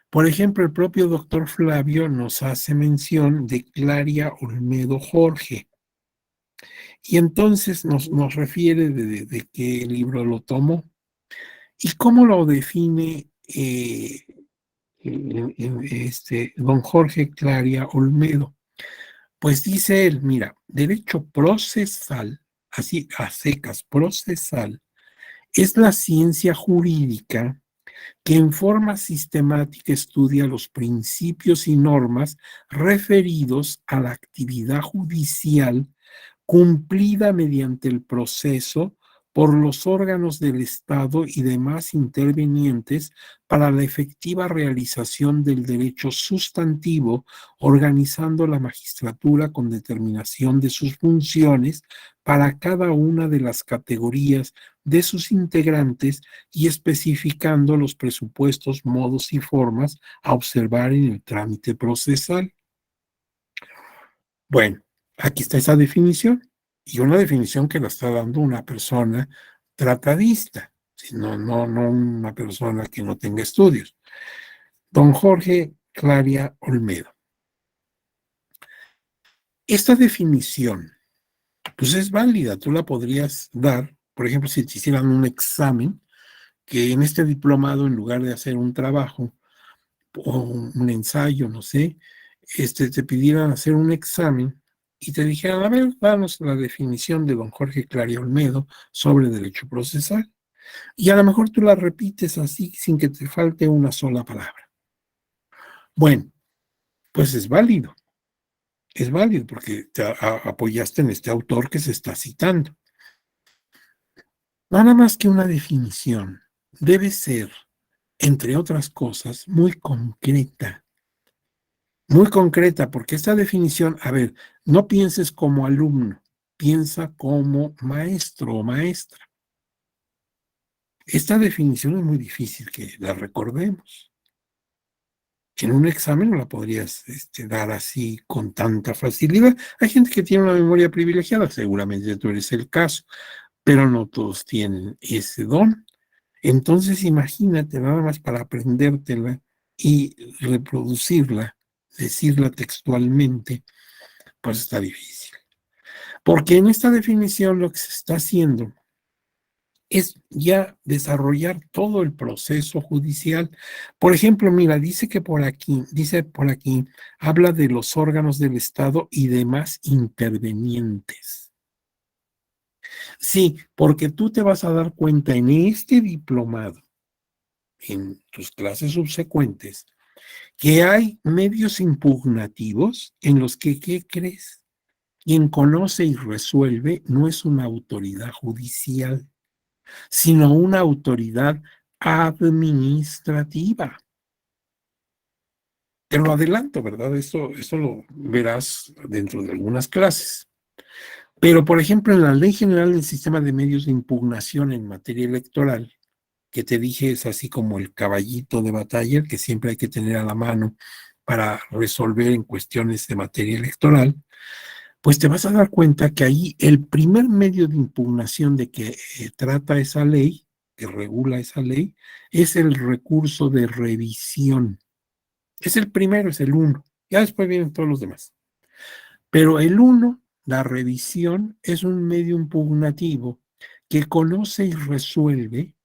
Por ejemplo, el propio doctor Flavio nos hace mención de Claria Olmedo Jorge. Y entonces nos refiere de qué libro lo tomó y cómo lo define don Jorge Claria Olmedo. Pues dice él, mira, derecho procesal, así a secas, procesal, es la ciencia jurídica que en forma sistemática estudia los principios y normas referidos a la actividad judicial cumplida mediante el proceso por los órganos del Estado y demás intervenientes para la efectiva realización del derecho sustantivo, organizando la magistratura con determinación de sus funciones para cada una de las categorías de sus integrantes y especificando los presupuestos, modos y formas a observar en el trámite procesal. Bueno, aquí está esa definición y una definición que la está dando una persona tratadista, no una persona que no tenga estudios. Don Jorge Claria Olmedo. Esta definición, pues es válida, tú la podrías dar, por ejemplo, si te hicieran un examen, que en este diplomado, en lugar de hacer un trabajo o un ensayo, no sé, te pidieran hacer un examen y te dijeran, a ver, danos la definición de don Jorge Claria Olmedo sobre derecho procesal. Y a lo mejor tú la repites así sin que te falte una sola palabra. Bueno, pues es válido porque te apoyaste en este autor que se está citando. Nada más que una definición debe ser, entre otras cosas, muy concreta, porque esta definición, a ver, no pienses como alumno, piensa como maestro o maestra. Esta definición es muy difícil que la recordemos. En un examen no la podrías dar así con tanta facilidad. Hay gente que tiene una memoria privilegiada, seguramente tú eres el caso, pero no todos tienen ese don. Entonces imagínate nada más para aprendértela y reproducirla, decirla textualmente, pues está difícil. Porque en esta definición lo que se está haciendo es ya desarrollar todo el proceso judicial. Por ejemplo, mira, dice por aquí, habla de los órganos del Estado y demás intervenientes. Sí, porque tú te vas a dar cuenta en este diplomado, en tus clases subsecuentes, que hay medios impugnativos en los que, ¿qué crees? Quien conoce y resuelve no es una autoridad judicial, sino una autoridad administrativa. Te lo adelanto, ¿verdad? Esto lo verás dentro de algunas clases. Pero, por ejemplo, en la Ley General del Sistema de Medios de Impugnación en materia electoral, que te dije es así como el caballito de batalla, que siempre hay que tener a la mano para resolver en cuestiones de materia electoral, pues te vas a dar cuenta que ahí el primer medio de impugnación de que trata esa ley, que regula esa ley, es el recurso de revisión. Es el primero, es el uno. Ya después vienen todos los demás. Pero el uno, la revisión, es un medio impugnativo que conoce y resuelve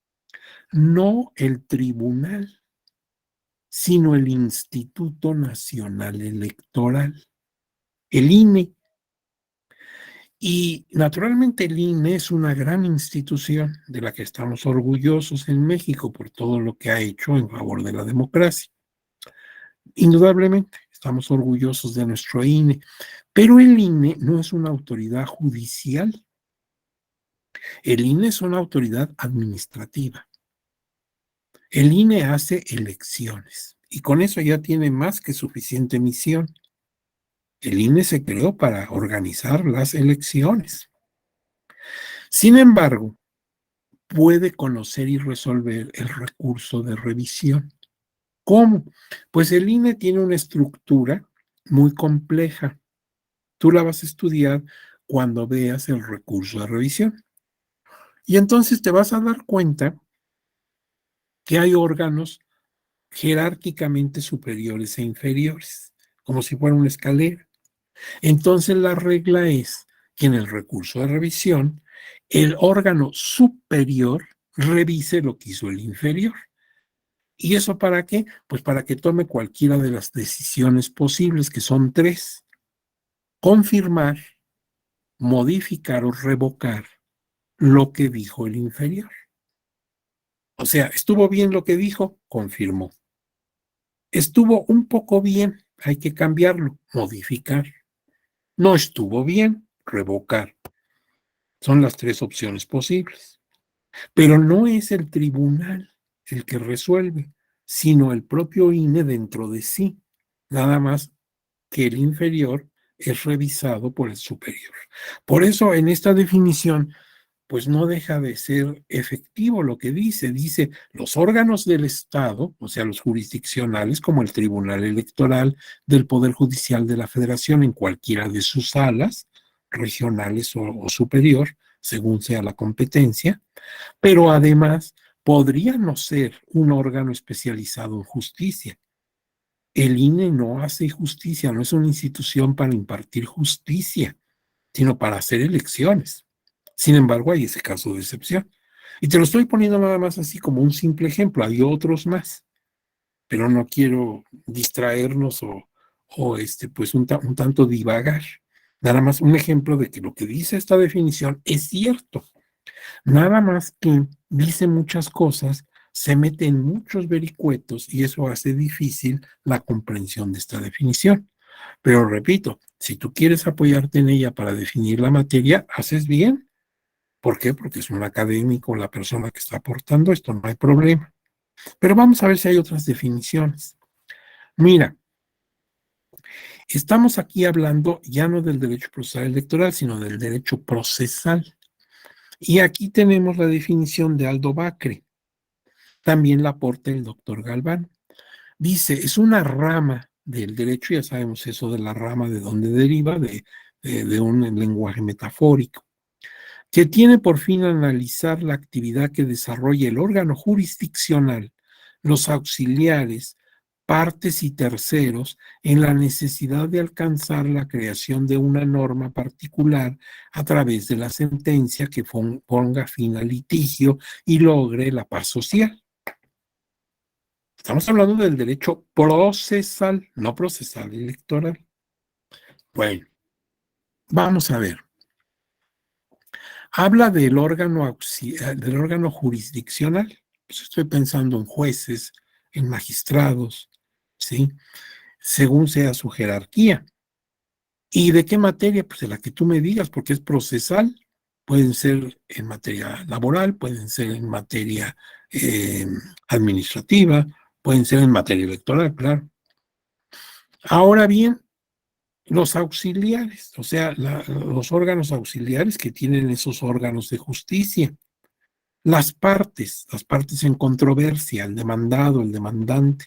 no el tribunal, sino el Instituto Nacional Electoral, el INE. Y naturalmente el INE es una gran institución de la que estamos orgullosos en México por todo lo que ha hecho en favor de la democracia. Indudablemente, estamos orgullosos de nuestro INE, pero el INE no es una autoridad judicial. El INE es una autoridad administrativa. El INE hace elecciones y con eso ya tiene más que suficiente misión. El INE se creó para organizar las elecciones. Sin embargo, puede conocer y resolver el recurso de revisión. ¿Cómo? Pues el INE tiene una estructura muy compleja. Tú la vas a estudiar cuando veas el recurso de revisión. Y entonces te vas a dar cuenta que hay órganos jerárquicamente superiores e inferiores, como si fuera una escalera. Entonces la regla es que en el recurso de revisión, el órgano superior revise lo que hizo el inferior. ¿Y eso para qué? Pues para que tome cualquiera de las decisiones posibles, que son tres: confirmar, modificar o revocar lo que dijo el inferior. O sea, estuvo bien lo que dijo, confirmó. Estuvo un poco bien, hay que cambiarlo, modificar. No estuvo bien, revocar. Son las tres opciones posibles. Pero no es el tribunal el que resuelve, sino el propio INE dentro de sí. Nada más que el inferior es revisado por el superior. Por eso en esta definición pues no deja de ser efectivo lo que dice. Dice, los órganos del Estado, o sea, los jurisdiccionales, como el Tribunal Electoral del Poder Judicial de la Federación en cualquiera de sus salas, regionales o superior, según sea la competencia, pero además podría no ser un órgano especializado en justicia. El INE no hace justicia, no es una institución para impartir justicia, sino para hacer elecciones. Sin embargo, hay ese caso de excepción. Y te lo estoy poniendo nada más así como un simple ejemplo. Hay otros más, pero no quiero distraernos o pues un tanto divagar. Nada más un ejemplo de que lo que dice esta definición es cierto. Nada más que dice muchas cosas, se mete en muchos vericuetos y eso hace difícil la comprensión de esta definición. Pero repito, si tú quieres apoyarte en ella para definir la materia, haces bien. ¿Por qué? Porque es un académico la persona que está aportando esto, no hay problema. Pero vamos a ver si hay otras definiciones. Mira, estamos aquí hablando ya no del derecho procesal electoral, sino del derecho procesal. Y aquí tenemos la definición de Aldo Bacre. También la aporta el doctor Galván. Dice, es una rama del derecho, ya sabemos eso de la rama de dónde deriva, de un lenguaje metafórico, que tiene por fin analizar la actividad que desarrolla el órgano jurisdiccional, los auxiliares, partes y terceros en la necesidad de alcanzar la creación de una norma particular a través de la sentencia que ponga fin al litigio y logre la paz social. Estamos hablando del derecho procesal, no procesal electoral. Bueno, vamos a ver. Habla del órgano jurisdiccional. Pues estoy pensando en jueces, en magistrados, ¿sí? Según sea su jerarquía. ¿Y de qué materia? Pues de la que tú me digas, porque es procesal. Pueden ser en materia laboral, pueden ser en materia eh, administrativa, pueden ser en materia electoral, claro. Ahora bien, los auxiliares, o sea, los órganos auxiliares que tienen esos órganos de justicia. Las partes en controversia, el demandado, el demandante.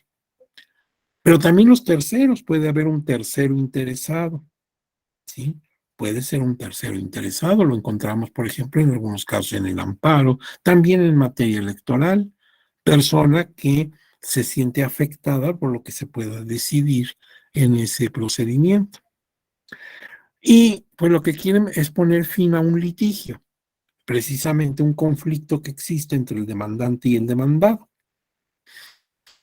Pero también los terceros, puede haber un tercero interesado, ¿sí? Puede ser un tercero interesado, lo encontramos, por ejemplo, en algunos casos en el amparo, también en materia electoral, persona que se siente afectada por lo que se pueda decidir en ese procedimiento. Y pues lo que quieren es poner fin a un litigio, precisamente un conflicto que existe entre el demandante y el demandado.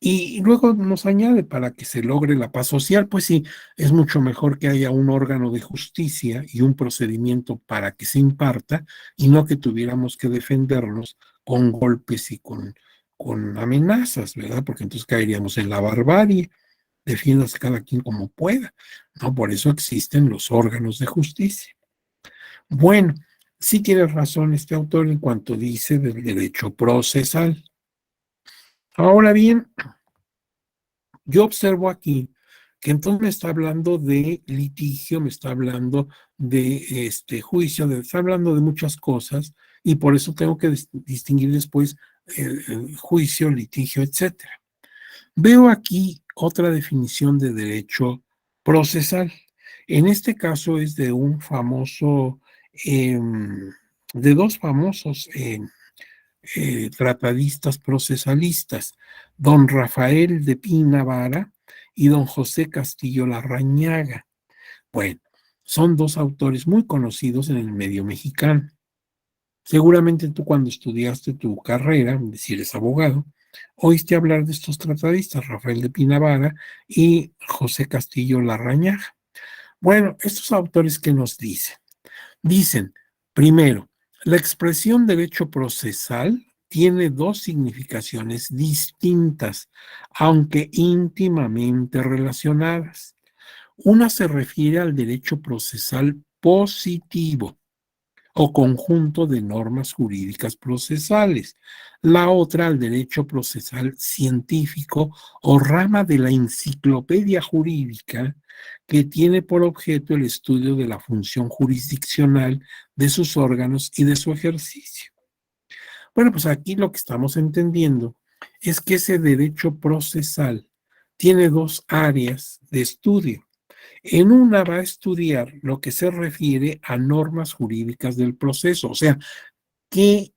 Y luego nos añade para que se logre la paz social, pues sí, es mucho mejor que haya un órgano de justicia y un procedimiento para que se imparta y no que tuviéramos que defendernos con golpes y con amenazas, ¿verdad? Porque entonces caeríamos en la barbarie. Defiéndase cada quien como pueda, ¿no? Por eso existen los órganos de justicia. Bueno, sí tiene razón este autor en cuanto dice del derecho procesal. Ahora bien, yo observo aquí que entonces me está hablando de litigio, me está hablando de juicio, está hablando de muchas cosas y por eso tengo que distinguir después juicio, litigio, etcétera. Veo aquí otra definición de derecho procesal. En este caso es de un famoso de dos famosos tratadistas procesalistas, don Rafael de Pina Vara y don José Castillo Larrañaga. Bueno, son dos autores muy conocidos en el medio mexicano. Seguramente tú cuando estudiaste tu carrera, si eres abogado, oíste hablar de estos tratadistas, Rafael de Pina Vara y José Castillo Larrañaga. Bueno, estos autores, ¿qué nos dicen? Dicen, primero, la expresión derecho procesal tiene dos significaciones distintas, aunque íntimamente relacionadas. Una se refiere al derecho procesal positivo o conjunto de normas jurídicas procesales. La otra al derecho procesal científico o rama de la enciclopedia jurídica que tiene por objeto el estudio de la función jurisdiccional de sus órganos y de su ejercicio. Bueno, pues aquí lo que estamos entendiendo es que ese derecho procesal tiene dos áreas de estudio. En una va a estudiar lo que se refiere a normas jurídicas del proceso, o sea, qué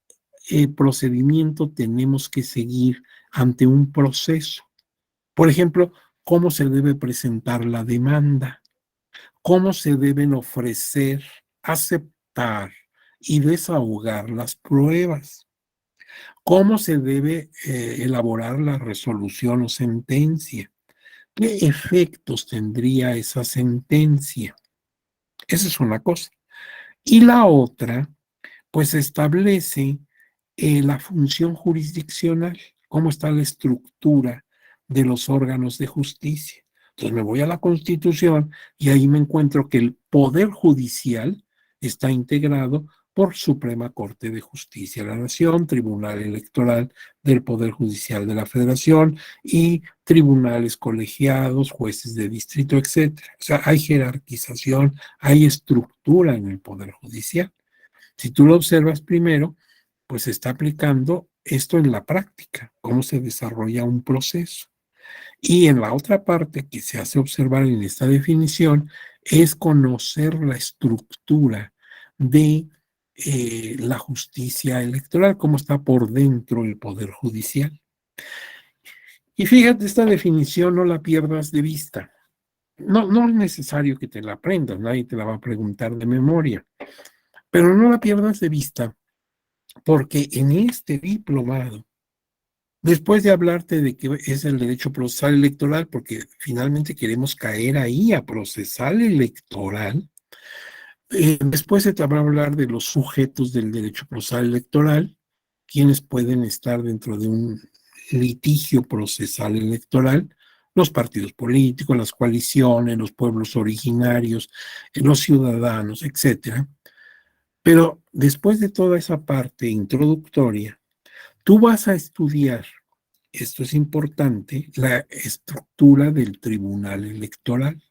procedimiento tenemos que seguir ante un proceso. Por ejemplo, cómo se debe presentar la demanda, cómo se deben ofrecer, aceptar y desahogar las pruebas, cómo se debe elaborar la resolución o sentencia, qué efectos tendría esa sentencia. Esa es una cosa. Y la otra, pues establece la función jurisdiccional, cómo está la estructura de los órganos de justicia. Entonces me voy a la Constitución y ahí me encuentro que el Poder Judicial está integrado por Suprema Corte de Justicia de la Nación, Tribunal Electoral del Poder Judicial de la Federación y tribunales colegiados, jueces de distrito, etcétera. O sea, hay jerarquización, hay estructura en el Poder Judicial. Si tú lo observas primero, pues se está aplicando esto en la práctica, cómo se desarrolla un proceso. Y en la otra parte que se hace observar en esta definición es conocer la estructura de la justicia electoral, cómo está por dentro el Poder Judicial. Y fíjate, esta definición no la pierdas de vista. No, no es necesario que te la aprendas, nadie te la va a preguntar de memoria, pero no la pierdas de vista porque en este diplomado, después de hablarte de qué es el derecho procesal electoral, porque finalmente queremos caer ahí a procesal electoral, después se te va a hablar de los sujetos del derecho procesal electoral, quienes pueden estar dentro de un litigio procesal electoral, los partidos políticos, las coaliciones, los pueblos originarios, los ciudadanos, etcétera. Pero después de toda esa parte introductoria, tú vas a estudiar, esto es importante, la estructura del tribunal electoral.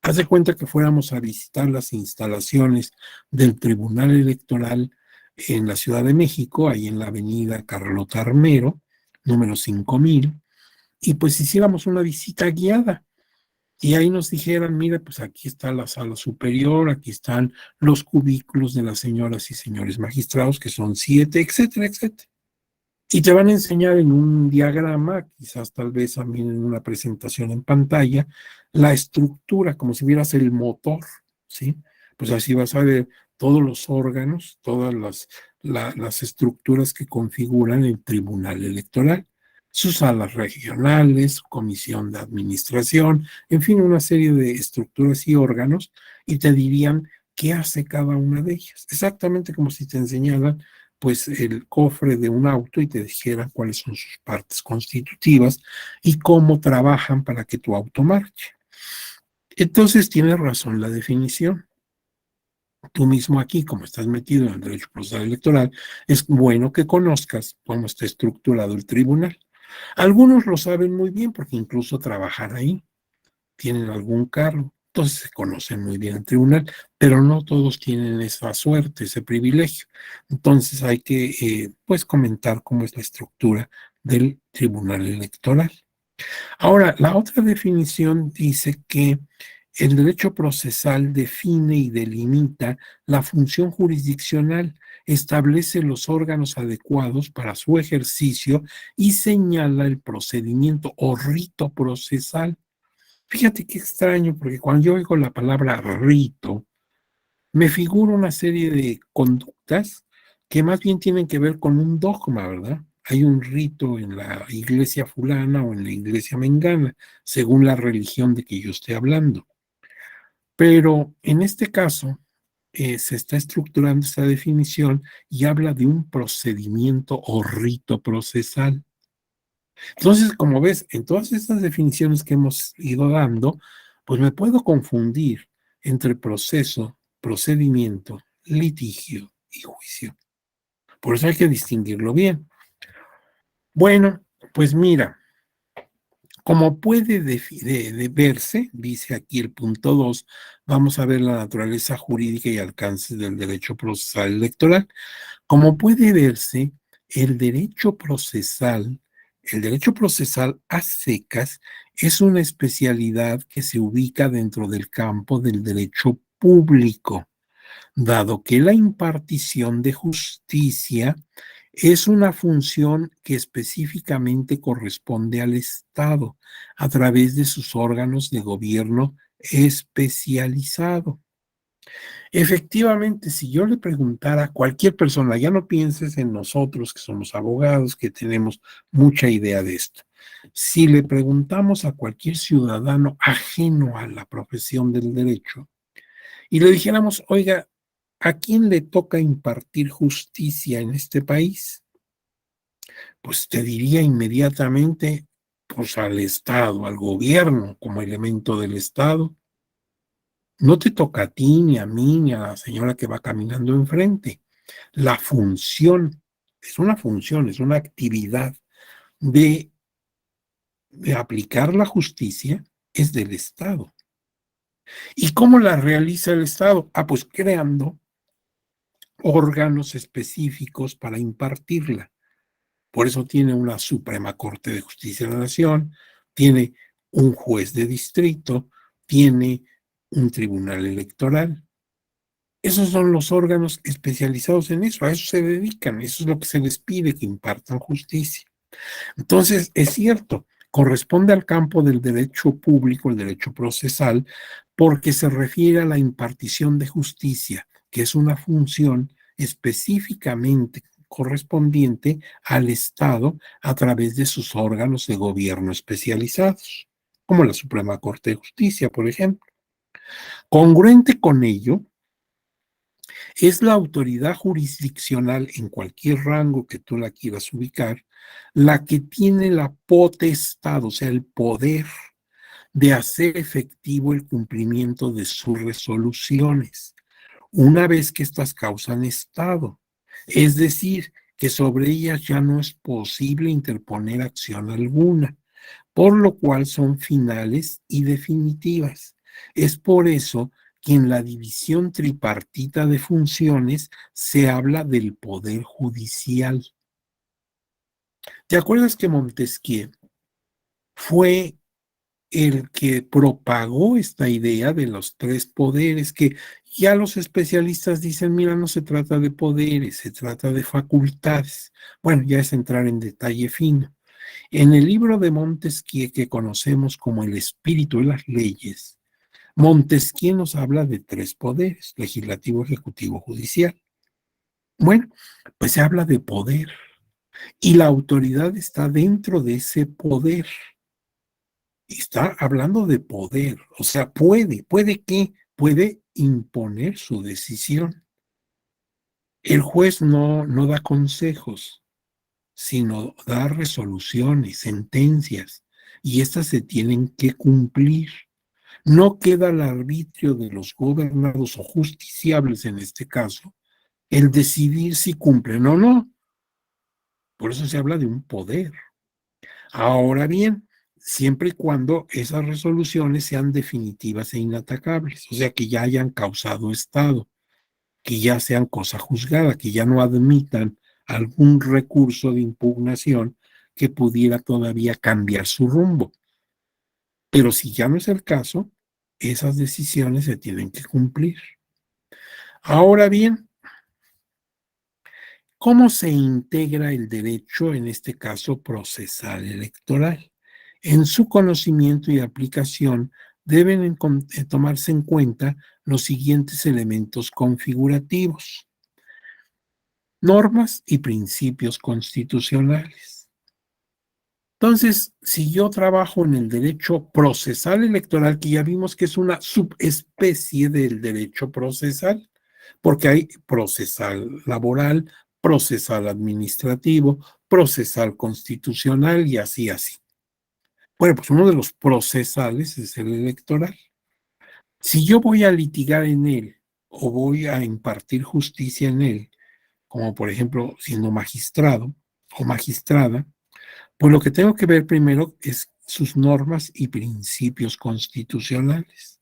Haz de cuenta que fuéramos a visitar las instalaciones del tribunal electoral en la Ciudad de México, ahí en la avenida Carlota Armero, número 5000, y pues hiciéramos una visita guiada. Y ahí nos dijeran, mira, pues aquí está la sala superior, aquí están los cubículos de las señoras y señores magistrados, que son 7, etcétera, etcétera. Y te van a enseñar en un diagrama, quizás tal vez también en una presentación en pantalla, la estructura, como si vieras el motor, ¿sí? Pues así vas a ver todos los órganos, todas las estructuras que configuran el tribunal electoral, sus salas regionales, su comisión de administración, en fin, una serie de estructuras y órganos, y te dirían qué hace cada una de ellas, exactamente como si te enseñaran pues el cofre de un auto y te dijera cuáles son sus partes constitutivas y cómo trabajan para que tu auto marche. Entonces tiene razón la definición. Tú mismo aquí, como estás metido en el derecho procesal electoral, es bueno que conozcas cómo está estructurado el tribunal. Algunos lo saben muy bien porque incluso trabajan ahí, tienen algún cargo, entonces se conocen muy bien el tribunal, pero no todos tienen esa suerte, ese privilegio. Entonces hay que, pues, comentar cómo es la estructura del tribunal electoral. Ahora, la otra definición dice que el derecho procesal define y delimita la función jurisdiccional, establece los órganos adecuados para su ejercicio y señala el procedimiento o rito procesal. Fíjate qué extraño, porque cuando yo oigo la palabra rito, me figuro una serie de conductas que más bien tienen que ver con un dogma, ¿verdad? Hay un rito en la iglesia fulana o en la iglesia mengana, según la religión de que yo esté hablando. Pero en este caso, se está estructurando esta definición y habla de un procedimiento o rito procesal. Entonces, como ves, en todas estas definiciones que hemos ido dando, pues me puedo confundir entre proceso, procedimiento, litigio y juicio. Por eso hay que distinguirlo bien. Bueno, pues mira, como puede de verse, dice aquí el punto 2, vamos a ver la naturaleza jurídica y alcances del derecho procesal electoral. Como puede verse, el derecho procesal, el derecho procesal a secas es una especialidad que se ubica dentro del campo del derecho público, dado que la impartición de justicia es una función que específicamente corresponde al Estado a través de sus órganos de gobierno especializado. Efectivamente, si yo le preguntara a cualquier persona, ya no pienses en nosotros que somos abogados, que tenemos mucha idea de esto. Si le preguntamos a cualquier ciudadano ajeno a la profesión del derecho y le dijéramos, oiga, ¿a quién le toca impartir justicia en este país? Pues te diría inmediatamente, pues al Estado, al gobierno como elemento del Estado. No te toca a ti, ni a mí, ni a la señora que va caminando enfrente. La función, es una actividad de, de aplicar la justicia, es del Estado. ¿Y cómo la realiza el Estado? Ah, pues creando órganos específicos para impartirla. Por eso tiene una Suprema Corte de Justicia de la Nación, tiene un juez de distrito, tiene un tribunal electoral. Esos son los órganos especializados en eso, a eso se dedican, eso es lo que se les pide, que impartan justicia. Entonces, es cierto, corresponde al campo del derecho público, el derecho procesal, porque se refiere a la impartición de justicia, que es una función específicamente correspondiente al Estado a través de sus órganos de gobierno especializados, como la Suprema Corte de Justicia, por ejemplo. Congruente con ello, es la autoridad jurisdiccional en cualquier rango que tú la quieras ubicar, la que tiene la potestad, o sea, el poder de hacer efectivo el cumplimiento de sus resoluciones, una vez que estas causan estado. Es decir, que sobre ellas ya no es posible interponer acción alguna, por lo cual son finales y definitivas. Es por eso que en la división tripartita de funciones se habla del poder judicial. ¿Te acuerdas que Montesquieu fue el que propagó esta idea de los tres poderes, que ya los especialistas dicen, mira, no se trata de poderes, se trata de facultades? Bueno, ya es entrar en detalle fino. En el libro de Montesquieu, que conocemos como el espíritu de las leyes, Montesquieu nos habla de tres poderes: legislativo, ejecutivo, judicial. Bueno, pues se habla de poder y la autoridad está dentro de ese poder. Está hablando de poder, o sea, puede imponer su decisión. El juez no da consejos, sino da resoluciones, sentencias, y estas se tienen que cumplir. No queda al arbitrio de los gobernados o justiciables en este caso el decidir si cumplen o no. Por eso se habla de un poder. Ahora bien, siempre y cuando esas resoluciones sean definitivas e inatacables, o sea, que ya hayan causado estado, que ya sean cosa juzgada, que ya no admitan algún recurso de impugnación que pudiera todavía cambiar su rumbo. Pero si ya no es el caso, esas decisiones se tienen que cumplir. Ahora bien, ¿Cómo se integra el derecho, en este caso procesal electoral? En su conocimiento y aplicación deben tomarse en cuenta los siguientes elementos configurativos: normas y principios constitucionales. Entonces, si yo trabajo en el derecho procesal electoral, que ya vimos que es una subespecie del derecho procesal, porque hay procesal laboral, procesal administrativo, procesal constitucional y así, así. Bueno, pues uno de los procesales es el electoral. Si yo voy a litigar en él o voy a impartir justicia en él, como por ejemplo siendo magistrado o magistrada, pues lo que tengo que ver primero es sus normas y principios constitucionales.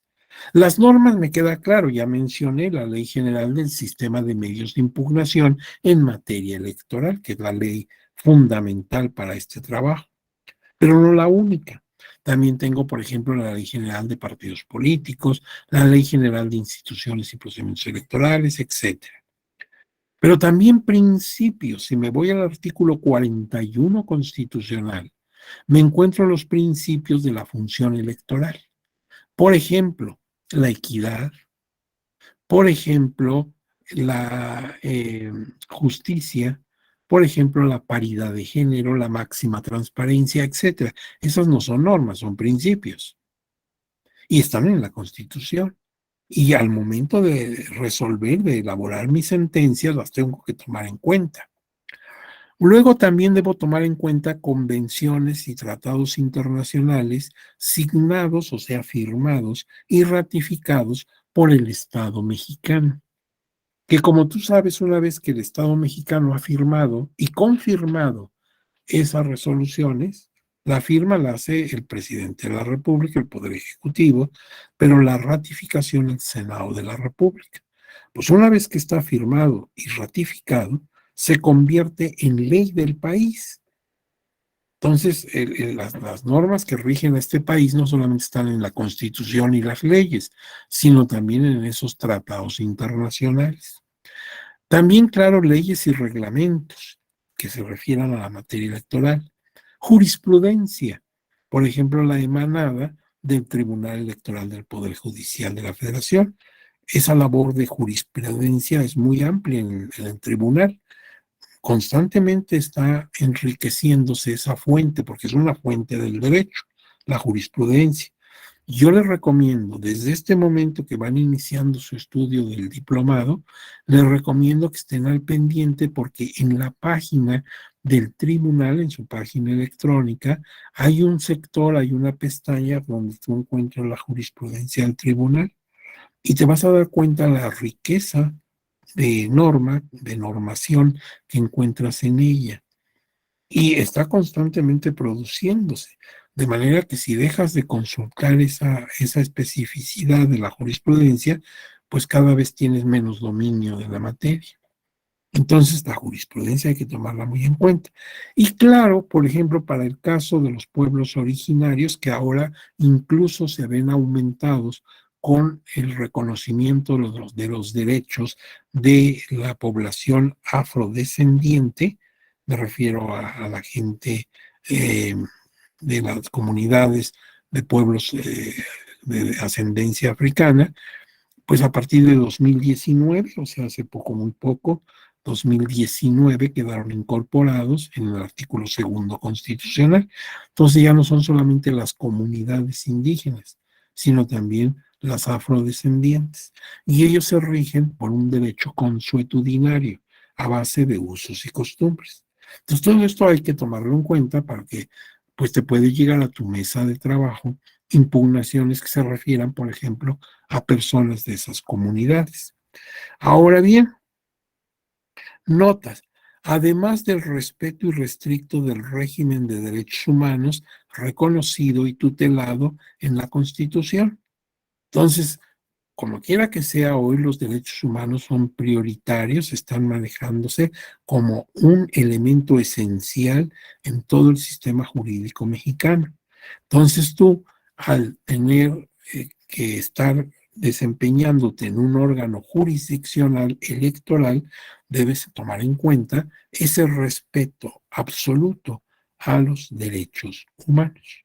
Las normas me queda claro, ya mencioné la Ley General del Sistema de Medios de Impugnación en materia electoral, que es la ley fundamental para este trabajo, pero no la única. También tengo, por ejemplo, la Ley General de Partidos Políticos, la Ley General de Instituciones y Procedimientos Electorales, etcétera. Pero también principios. Si me voy al artículo 41 constitucional, me encuentro los principios de la función electoral. Por ejemplo, la equidad, por ejemplo, la justicia, por ejemplo, la paridad de género, la máxima transparencia, etcétera. Esas no son normas, son principios y están en la Constitución. Y al momento de resolver, de elaborar mis sentencias, las tengo que tomar en cuenta. Luego también debo tomar en cuenta convenciones y tratados internacionales signados, o sea, firmados y ratificados por el Estado mexicano, que como tú sabes, una vez que el Estado mexicano ha firmado y confirmado esas resoluciones, la firma la hace el presidente de la República, el Poder Ejecutivo, pero la ratificación el Senado de la República. Pues una vez que está firmado y ratificado, se convierte en ley del país. Entonces, las normas que rigen a este país no solamente están en la Constitución y las leyes, sino también en esos tratados internacionales. También, claro, leyes y reglamentos que se refieran a la materia electoral. Jurisprudencia, por ejemplo, la emanada del Tribunal Electoral del Poder Judicial de la Federación. Esa labor de jurisprudencia es muy amplia en el tribunal. Constantemente está enriqueciéndose esa fuente, porque es una fuente del derecho, la jurisprudencia. Yo les recomiendo, desde este momento que van iniciando su estudio del diplomado, les recomiendo que estén al pendiente porque en la página del tribunal, en su página electrónica, hay un sector, hay una pestaña donde tú encuentras la jurisprudencia del tribunal y te vas a dar cuenta de la riqueza de norma, de normación que encuentras en ella y está constantemente produciéndose. De manera que si dejas de consultar esa especificidad de la jurisprudencia, pues cada vez tienes menos dominio de la materia. Entonces, la jurisprudencia hay que tomarla muy en cuenta. Y claro, por ejemplo, para el caso de los pueblos originarios, que ahora incluso se ven aumentados con el reconocimiento de los derechos de la población afrodescendiente, me refiero a la gente de las comunidades de pueblos de ascendencia africana, pues a partir de 2019, o sea, hace poco, muy poco, 2019 quedaron incorporados en el artículo segundo constitucional. Entonces ya no son solamente las comunidades indígenas, sino también las afrodescendientes. Y ellos se rigen por un derecho consuetudinario a base de usos y costumbres. Entonces todo esto hay que tomarlo en cuenta para que pues te puede llegar a tu mesa de trabajo impugnaciones que se refieran, por ejemplo, a personas de esas comunidades. Ahora bien, notas, además del respeto irrestricto del régimen de derechos humanos reconocido y tutelado en la Constitución. Entonces, como quiera que sea, hoy los derechos humanos son prioritarios, están manejándose como un elemento esencial en todo el sistema jurídico mexicano. Entonces tú, al tener que estar desempeñándote en un órgano jurisdiccional electoral, debes tomar en cuenta ese respeto absoluto a los derechos humanos.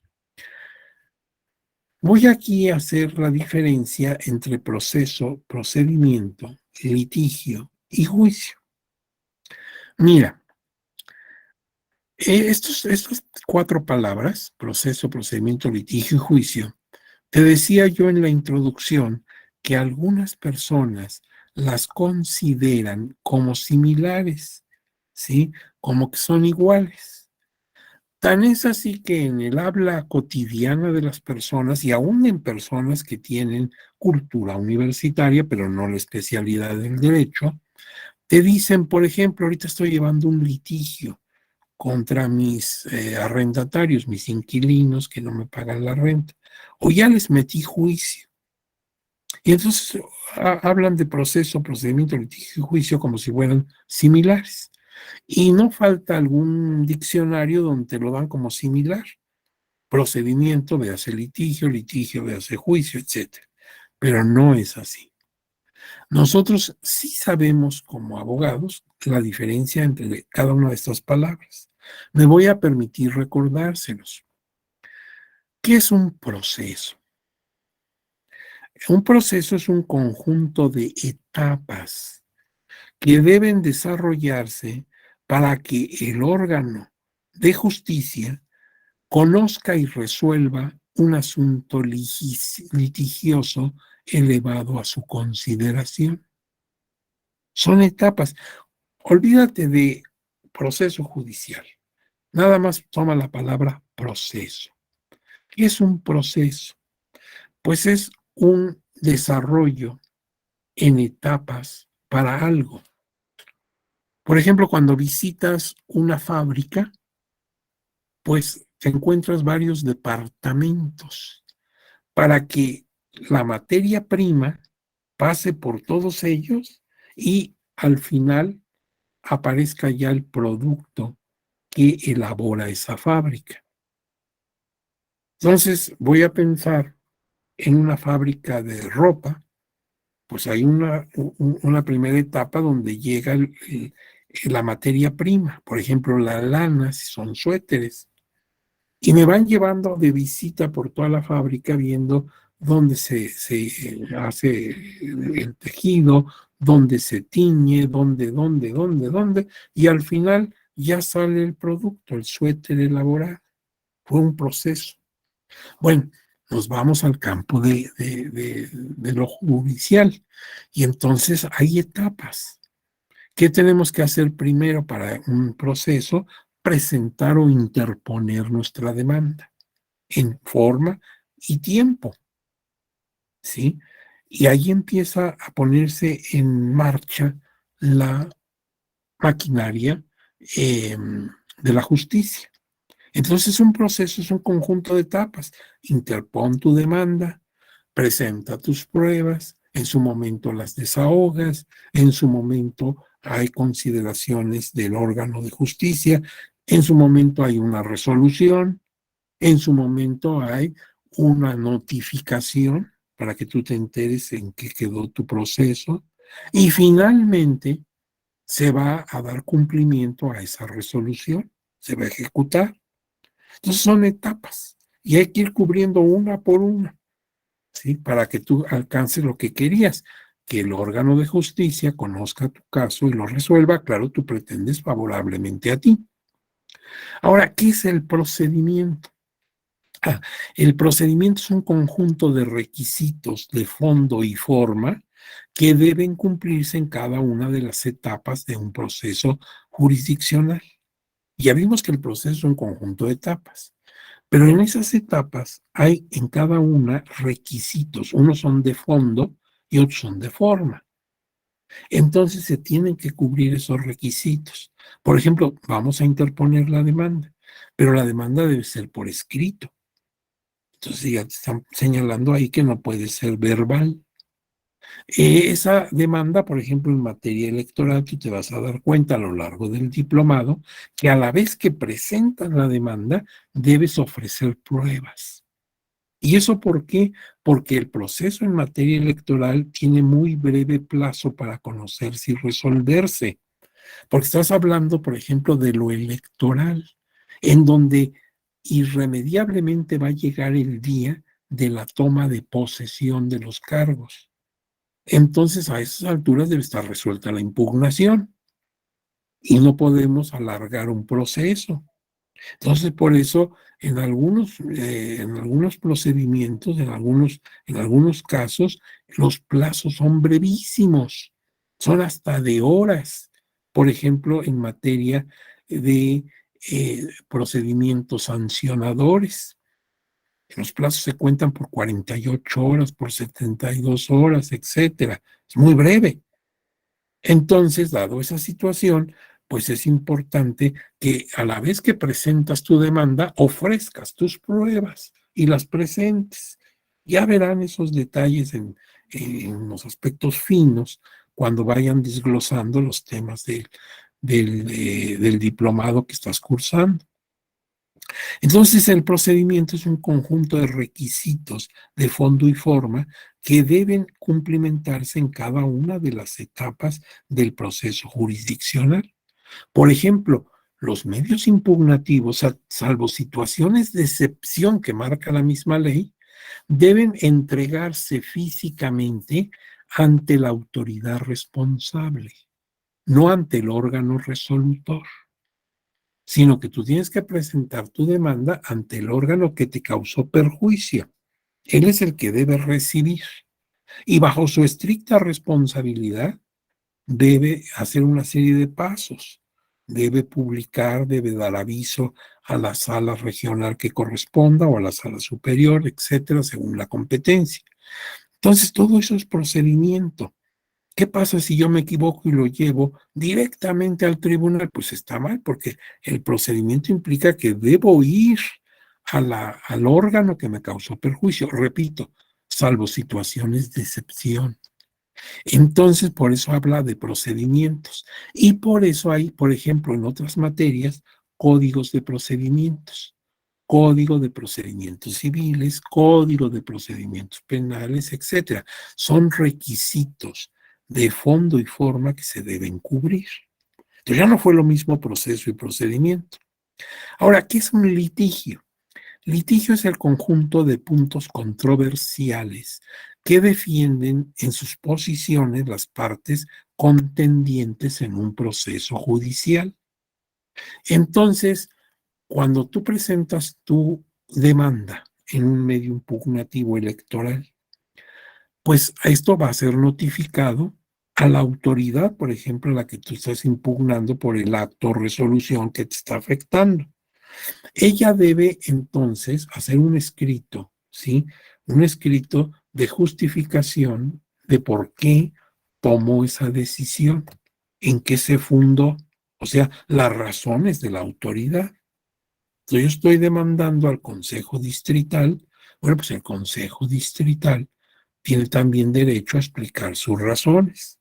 Voy aquí a hacer la diferencia entre proceso, procedimiento, litigio y juicio. Mira, estas 4 palabras, proceso, procedimiento, litigio y juicio, te decía yo en la introducción que algunas personas las consideran como similares, ¿sí? Como que son iguales. Tan es así que en el habla cotidiana de las personas y aún en personas que tienen cultura universitaria, pero no la especialidad del derecho, te dicen, por ejemplo, ahorita estoy llevando un litigio contra mis arrendatarios, mis inquilinos que no me pagan la renta, o ya les metí juicio. Y entonces hablan de proceso, procedimiento, litigio y juicio como si fueran similares. Y no falta algún diccionario donde te lo dan como similar. Procedimiento, véase litigio, litigio, véase juicio, etcétera. Pero no es así. Nosotros sí sabemos como abogados la diferencia entre cada una de estas palabras. Me voy a permitir recordárselos. ¿Qué es un proceso? Un proceso es un conjunto de etapas que deben desarrollarse para que el órgano de justicia conozca y resuelva un asunto litigioso elevado a su consideración. Son etapas. Olvídate de proceso judicial. Nada más toma la palabra proceso. ¿Qué es un proceso? Pues es un desarrollo en etapas para algo. Por ejemplo, cuando visitas una fábrica, pues te encuentras varios departamentos para que la materia prima pase por todos ellos y al final aparezca ya el producto que elabora esa fábrica. Entonces, voy a pensar en una fábrica de ropa, pues hay una primera etapa donde llega la materia prima, por ejemplo, la lana, si son suéteres, y me van llevando de visita por toda la fábrica viendo dónde se hace el tejido, dónde se tiñe, dónde, y al final ya sale el producto, el suéter elaborado. Fue un proceso. Bueno, nos vamos al campo de lo judicial y entonces hay etapas. ¿Qué tenemos que hacer primero para un proceso? Presentar o interponer nuestra demanda en forma y tiempo, ¿sí? Y ahí empieza a ponerse en marcha la maquinaria de la justicia. Entonces, un proceso es un conjunto de etapas. Interpon tu demanda, presenta tus pruebas, en su momento las desahogas, en su momento hay consideraciones del órgano de justicia, en su momento hay una resolución, en su momento hay una notificación para que tú te enteres en qué quedó tu proceso y finalmente se va a dar cumplimiento a esa resolución, se va a ejecutar. Entonces son etapas y hay que ir cubriendo una por una, ¿sí? Para que tú alcances lo que querías, que el órgano de justicia conozca tu caso y lo resuelva. Claro, tú pretendes favorablemente a ti. Ahora, ¿qué es el procedimiento? El procedimiento es un conjunto de requisitos de fondo y forma que deben cumplirse en cada una de las etapas de un proceso jurisdiccional. Ya vimos que el proceso es un conjunto de etapas. Pero en esas etapas hay en cada una requisitos. Unos son de fondo y otros son de forma. Entonces se tienen que cubrir esos requisitos. Por ejemplo, vamos a interponer la demanda, pero la demanda debe ser por escrito. Entonces ya te están señalando ahí que no puede ser verbal. Esa demanda, por ejemplo, en materia electoral, tú te vas a dar cuenta a lo largo del diplomado que a la vez que presentas la demanda, debes ofrecer pruebas. ¿Y eso por qué? Porque el proceso en materia electoral tiene muy breve plazo para conocerse y resolverse. Porque estás hablando, por ejemplo, de lo electoral, en donde irremediablemente va a llegar el día de la toma de posesión de los cargos. Entonces, a esas alturas debe estar resuelta la impugnación y no podemos alargar un proceso. Entonces, por eso, en algunos procedimientos, en algunos casos, los plazos son brevísimos, son hasta de horas. Por ejemplo, en materia de procedimientos sancionadores. Los plazos se cuentan por 48 horas, por 72 horas, etcétera. Es muy breve. Entonces, dado esa situación, pues es importante que a la vez que presentas tu demanda, ofrezcas tus pruebas y las presentes. Ya verán esos detalles en los aspectos finos cuando vayan desglosando los temas del diplomado que estás cursando. Entonces, el procedimiento es un conjunto de requisitos de fondo y forma que deben cumplimentarse en cada una de las etapas del proceso jurisdiccional. Por ejemplo, los medios impugnativos, salvo situaciones de excepción que marca la misma ley, deben entregarse físicamente ante la autoridad responsable, no ante el órgano resolutor, sino que tú tienes que presentar tu demanda ante el órgano que te causó perjuicio. Él es el que debe recibir y bajo su estricta responsabilidad debe hacer una serie de pasos. Debe publicar, debe dar aviso a la sala regional que corresponda o a la sala superior, etcétera, según la competencia. Entonces, todo eso es procedimiento. ¿Qué pasa si yo me equivoco y lo llevo directamente al tribunal? Pues está mal, porque el procedimiento implica que debo ir al órgano que me causó perjuicio. Repito, salvo situaciones de excepción. Entonces, por eso habla de procedimientos. Y por eso hay, por ejemplo, en otras materias, códigos de procedimientos. Código de procedimientos civiles, código de procedimientos penales, etcétera. Son requisitos de fondo y forma que se deben cubrir. Entonces ya no fue lo mismo proceso y procedimiento. Ahora, ¿qué es un litigio? Litigio es el conjunto de puntos controversiales que defienden en sus posiciones las partes contendientes en un proceso judicial. Entonces, cuando tú presentas tu demanda en un medio impugnativo electoral, pues esto va a ser notificado a la autoridad, por ejemplo, a la que tú estás impugnando por el acto o resolución que te está afectando. Ella debe entonces hacer un escrito, ¿sí? Un escrito de justificación de por qué tomó esa decisión, en qué se fundó, o sea, las razones de la autoridad. Yo estoy demandando al Consejo Distrital, bueno, pues el Consejo Distrital tiene también derecho a explicar sus razones.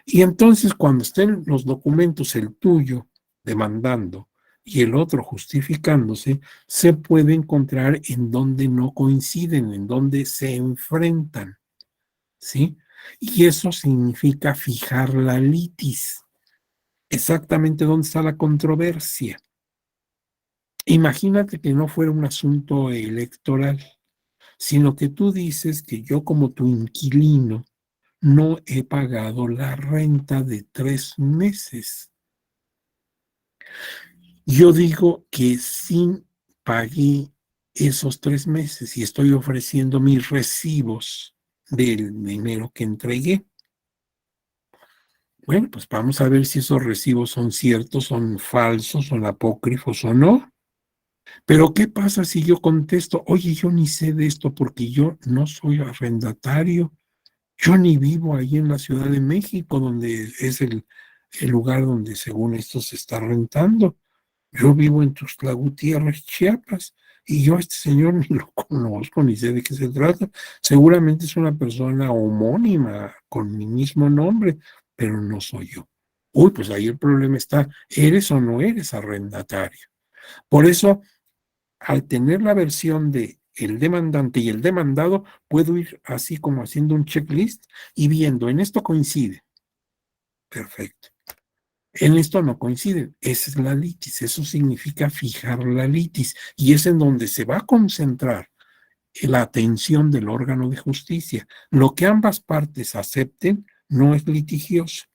Y entonces cuando estén los documentos, el tuyo demandando y el otro justificándose, se puede encontrar en donde no coinciden, en donde se enfrentan, ¿sí? Y eso significa fijar la litis, exactamente dónde está la controversia. Imagínate que no fuera un asunto electoral, sino que tú dices que yo como tu inquilino no he pagado la renta de 3 meses. Yo digo que sí pagué esos 3 meses y estoy ofreciendo mis recibos del dinero que entregué. Bueno, pues vamos a ver si esos recibos son ciertos, son falsos, son apócrifos o no. Pero ¿qué pasa si yo contesto, oye, yo ni sé de esto porque yo no soy arrendatario, yo ni vivo ahí en la Ciudad de México, donde es el lugar donde según esto se está rentando? Yo vivo en Tuxtla Gutiérrez, Chiapas, y yo a este señor ni lo conozco, ni sé de qué se trata. Seguramente es una persona homónima con mi mismo nombre, pero no soy yo. Uy, pues ahí el problema está, ¿eres o no eres arrendatario? Por eso, al tener la versión de el demandante y el demandado, puedo ir así como haciendo un checklist y viendo, en esto coincide. Perfecto. En esto no coincide. Esa es la litis. Eso significa fijar la litis. Y es en donde se va a concentrar la atención del órgano de justicia. Lo que ambas partes acepten no es litigioso,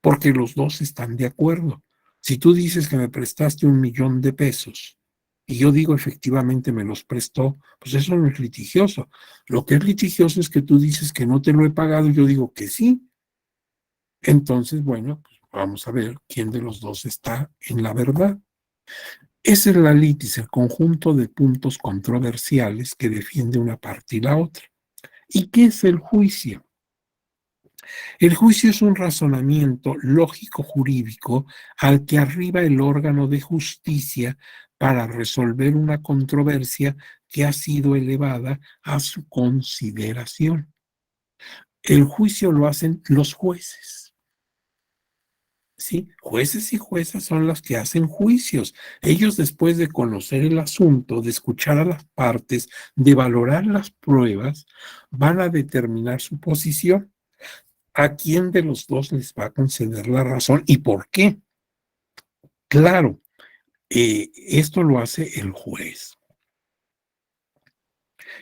porque los dos están de acuerdo. Si tú dices que me prestaste 1,000,000 de pesos y yo digo efectivamente me los prestó, pues eso no es litigioso. Lo que es litigioso es que tú dices que no te lo he pagado y yo digo que sí. Entonces, bueno, pues vamos a ver quién de los dos está en la verdad. Esa es la litis, el conjunto de puntos controversiales que defiende una parte y la otra. ¿Y qué es el juicio? El juicio es un razonamiento lógico-jurídico al que arriba el órgano de justicia para resolver una controversia que ha sido elevada a su consideración. El juicio lo hacen los jueces. ¿Sí? Jueces y juezas son los que hacen juicios. Ellos, después de conocer el asunto, de escuchar a las partes, de valorar las pruebas, van a determinar su posición. ¿A quién de los dos les va a conceder la razón y por qué? Claro, esto lo hace el juez.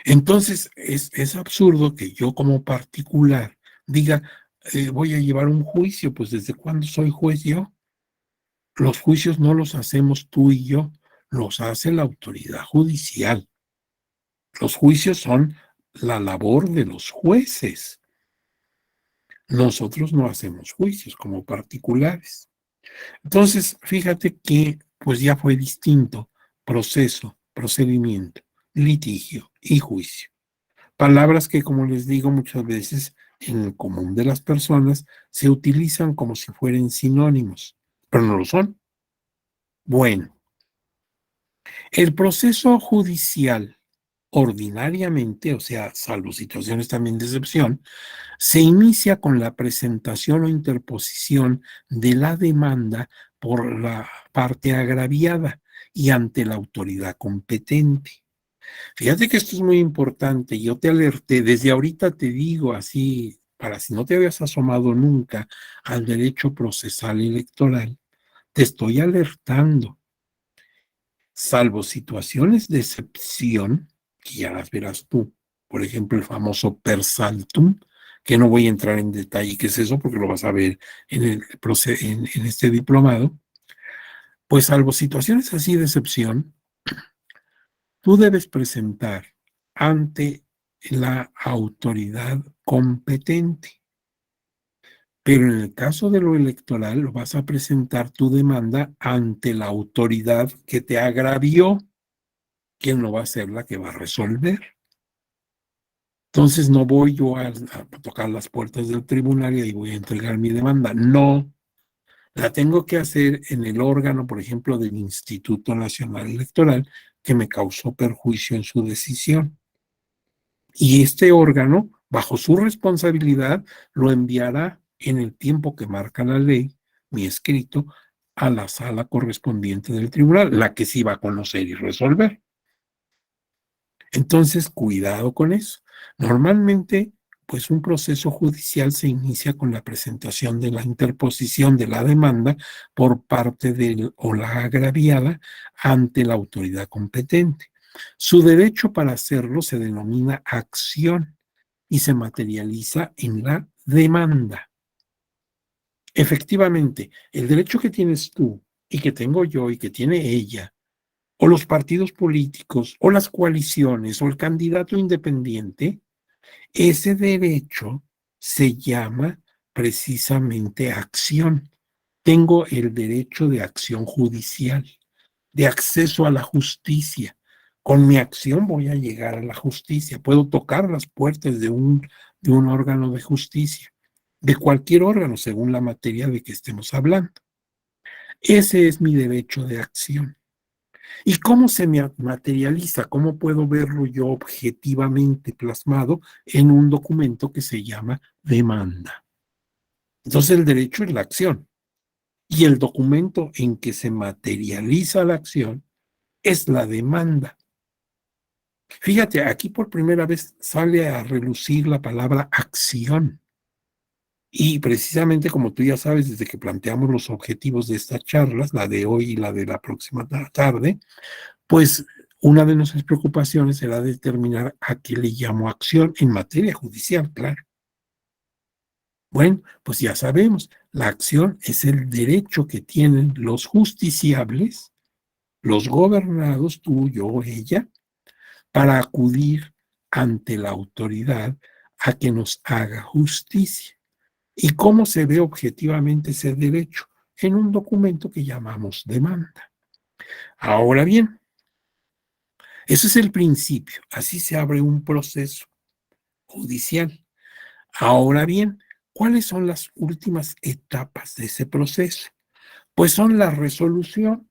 Entonces, es absurdo que yo como particular diga, voy a llevar un juicio, pues ¿desde cuándo soy juez yo? Los juicios no los hacemos tú y yo, los hace la autoridad judicial. Los juicios son la labor de los jueces. Nosotros no hacemos juicios como particulares. Entonces, fíjate que pues ya fue distinto proceso, procedimiento, litigio y juicio. Palabras que, como les digo muchas veces, en el común de las personas se utilizan como si fueran sinónimos, pero no lo son. Bueno, el proceso judicial ordinariamente, o sea, salvo situaciones también de excepción, se inicia con la presentación o interposición de la demanda por la parte agraviada y ante la autoridad competente. Fíjate que esto es muy importante. Yo te alerté, desde ahorita te digo así, para si no te habías asomado nunca al derecho procesal electoral, te estoy alertando. Salvo situaciones de excepción, que ya las verás tú, por ejemplo, el famoso per saltum, que no voy a entrar en detalle qué es eso, porque lo vas a ver en este diplomado, pues salvo situaciones así de excepción, tú debes presentar ante la autoridad competente. Pero en el caso de lo electoral, lo vas a presentar tu demanda ante la autoridad que te agravió, quien no va a ser la que va a resolver. Entonces no voy yo a tocar las puertas del tribunal y ahí voy a entregar mi demanda. No, la tengo que hacer en el órgano, por ejemplo, del Instituto Nacional Electoral, que me causó perjuicio en su decisión. Y este órgano, bajo su responsabilidad, lo enviará en el tiempo que marca la ley, mi escrito, a la sala correspondiente del tribunal, la que sí va a conocer y resolver. Entonces, cuidado con eso. Normalmente, pues un proceso judicial se inicia con la presentación de la interposición de la demanda por parte del o la agraviada ante la autoridad competente. Su derecho para hacerlo se denomina acción y se materializa en la demanda. Efectivamente, el derecho que tienes tú y que tengo yo y que tiene ella o los partidos políticos, o las coaliciones, o el candidato independiente, ese derecho se llama precisamente acción. Tengo el derecho de acción judicial, de acceso a la justicia. Con mi acción voy a llegar a la justicia. Puedo tocar las puertas de un órgano de justicia, de cualquier órgano, según la materia de que estemos hablando. Ese es mi derecho de acción. ¿Y cómo se me materializa? ¿Cómo puedo verlo yo objetivamente plasmado en un documento que se llama demanda? Entonces el derecho es la acción y el documento en que se materializa la acción es la demanda. Fíjate, aquí por primera vez sale a relucir la palabra acción. Y precisamente como tú ya sabes, desde que planteamos los objetivos de estas charlas, la de hoy y la de la próxima tarde, pues una de nuestras preocupaciones será determinar a qué le llamo acción en materia judicial, claro. Bueno, pues ya sabemos, la acción es el derecho que tienen los justiciables, los gobernados, tú, yo, ella, para acudir ante la autoridad a que nos haga justicia. ¿Y cómo se ve objetivamente ese derecho? En un documento que llamamos demanda. Ahora bien, ese es el principio, así se abre un proceso judicial. Ahora bien, ¿cuáles son las últimas etapas de ese proceso? Pues son la resolución,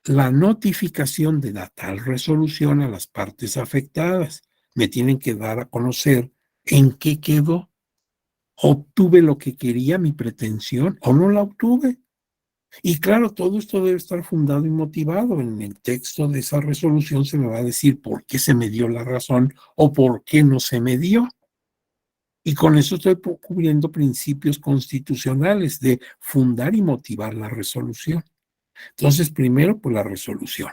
la notificación de la tal resolución a las partes afectadas. Me tienen que dar a conocer en qué quedó. ¿Obtuve lo que quería, mi pretensión, o no la obtuve? Y claro, todo esto debe estar fundado y motivado. En el texto de esa resolución se me va a decir por qué se me dio la razón o por qué no se me dio. Y con eso estoy cubriendo principios constitucionales de fundar y motivar la resolución. Entonces, primero, pues la resolución.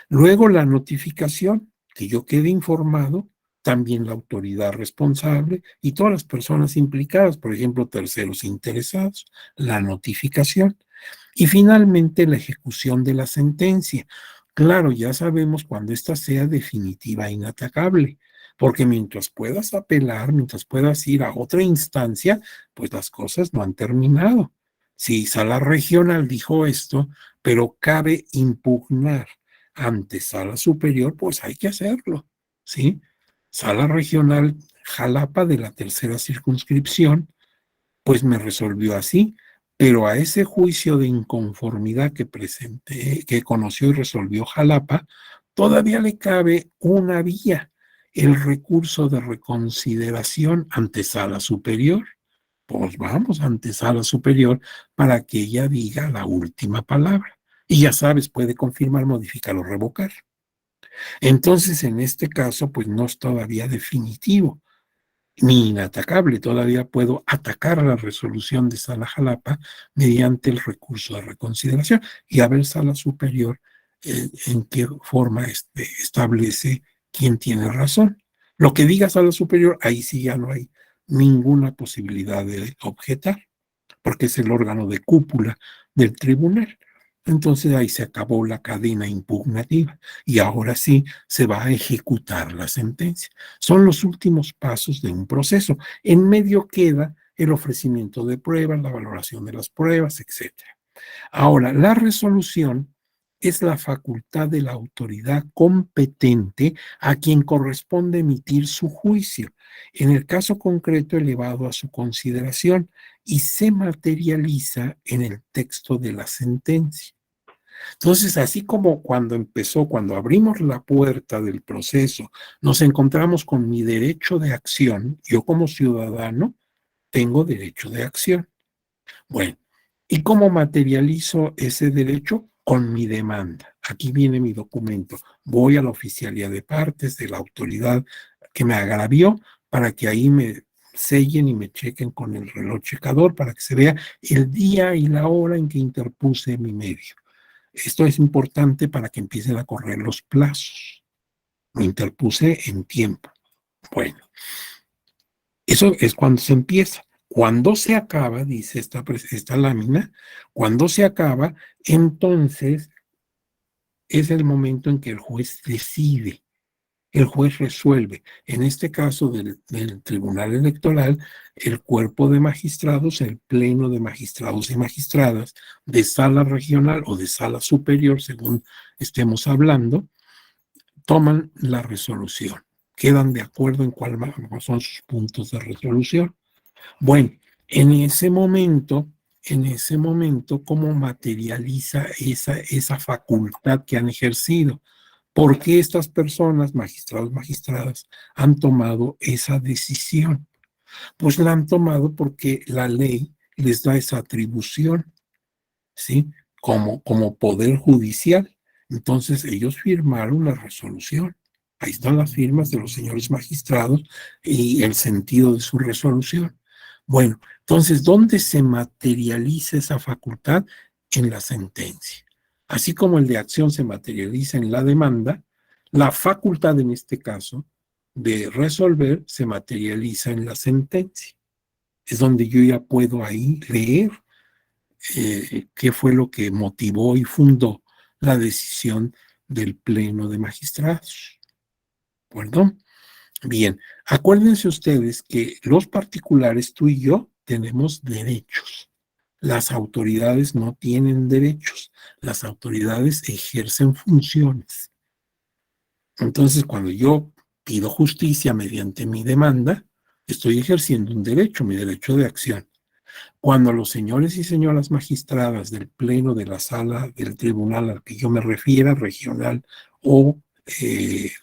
Luego, la notificación, que yo quede informado, también la autoridad responsable y todas las personas implicadas, por ejemplo, terceros interesados, la notificación. Y finalmente, la ejecución de la sentencia. Claro, ya sabemos cuando ésta sea definitiva e inatacable, porque mientras puedas apelar, mientras puedas ir a otra instancia, pues las cosas no han terminado. Si Sala Regional dijo esto, pero cabe impugnar ante Sala Superior, pues hay que hacerlo, ¿sí? Sala Regional Jalapa de la tercera circunscripción, pues me resolvió así, pero a ese juicio de inconformidad que presenté, que conoció y resolvió Jalapa, todavía le cabe una vía, el recurso de reconsideración ante Sala Superior. Pues vamos ante Sala Superior para que ella diga la última palabra. Y ya sabes, puede confirmar, modificar o revocar. Entonces, en este caso, pues no es todavía definitivo ni inatacable. Todavía puedo atacar la resolución de Sala Jalapa mediante el recurso de reconsideración y a ver Sala Superior en qué forma establece quién tiene razón. Lo que diga Sala Superior, ahí sí ya no hay ninguna posibilidad de objetar, porque es el órgano de cúpula del tribunal. Entonces ahí se acabó la cadena impugnativa y ahora sí se va a ejecutar la sentencia. Son los últimos pasos de un proceso. En medio queda el ofrecimiento de pruebas, la valoración de las pruebas, etcétera. Ahora, la resolución es la facultad de la autoridad competente a quien corresponde emitir su juicio, en el caso concreto elevado a su consideración, y se materializa en el texto de la sentencia. Entonces, así como cuando empezó, cuando abrimos la puerta del proceso, nos encontramos con mi derecho de acción, yo como ciudadano tengo derecho de acción. Bueno, ¿y cómo materializo ese derecho? Con mi demanda. Aquí viene mi documento. Voy a la oficialía de partes de la autoridad que me agravió para que ahí me sellen y me chequen con el reloj checador para que se vea el día y la hora en que interpuse mi medio. Esto es importante para que empiecen a correr los plazos. Lo interpuse en tiempo. Bueno, eso es cuando se empieza. Cuando se acaba, dice esta lámina, cuando se acaba, entonces es el momento en que el juez decide, el juez resuelve. En este caso del Tribunal Electoral, el cuerpo de magistrados, el pleno de magistrados y magistradas de sala regional o de sala superior, según estemos hablando, toman la resolución. Quedan de acuerdo en cuáles son sus puntos de resolución. Bueno, en ese momento, ¿cómo materializa esa facultad que han ejercido? ¿Por qué estas personas, magistrados, magistradas, han tomado esa decisión? Pues la han tomado porque la ley les da esa atribución, ¿sí? Como poder judicial. Entonces ellos firmaron la resolución. Ahí están las firmas de los señores magistrados y el sentido de su resolución. Bueno, entonces, ¿dónde se materializa esa facultad? En la sentencia. Así como el de acción se materializa en la demanda, la facultad en este caso de resolver se materializa en la sentencia. Es donde yo ya puedo ahí leer qué fue lo que motivó y fundó la decisión del Pleno de Magistrados. ¿De acuerdo? Bien, acuérdense ustedes que los particulares, tú y yo, tenemos derechos. Las autoridades no tienen derechos. Las autoridades ejercen funciones. Entonces, cuando yo pido justicia mediante mi demanda, estoy ejerciendo un derecho, mi derecho de acción. Cuando los señores y señoras magistradas del pleno de la sala del tribunal al que yo me refiera, regional o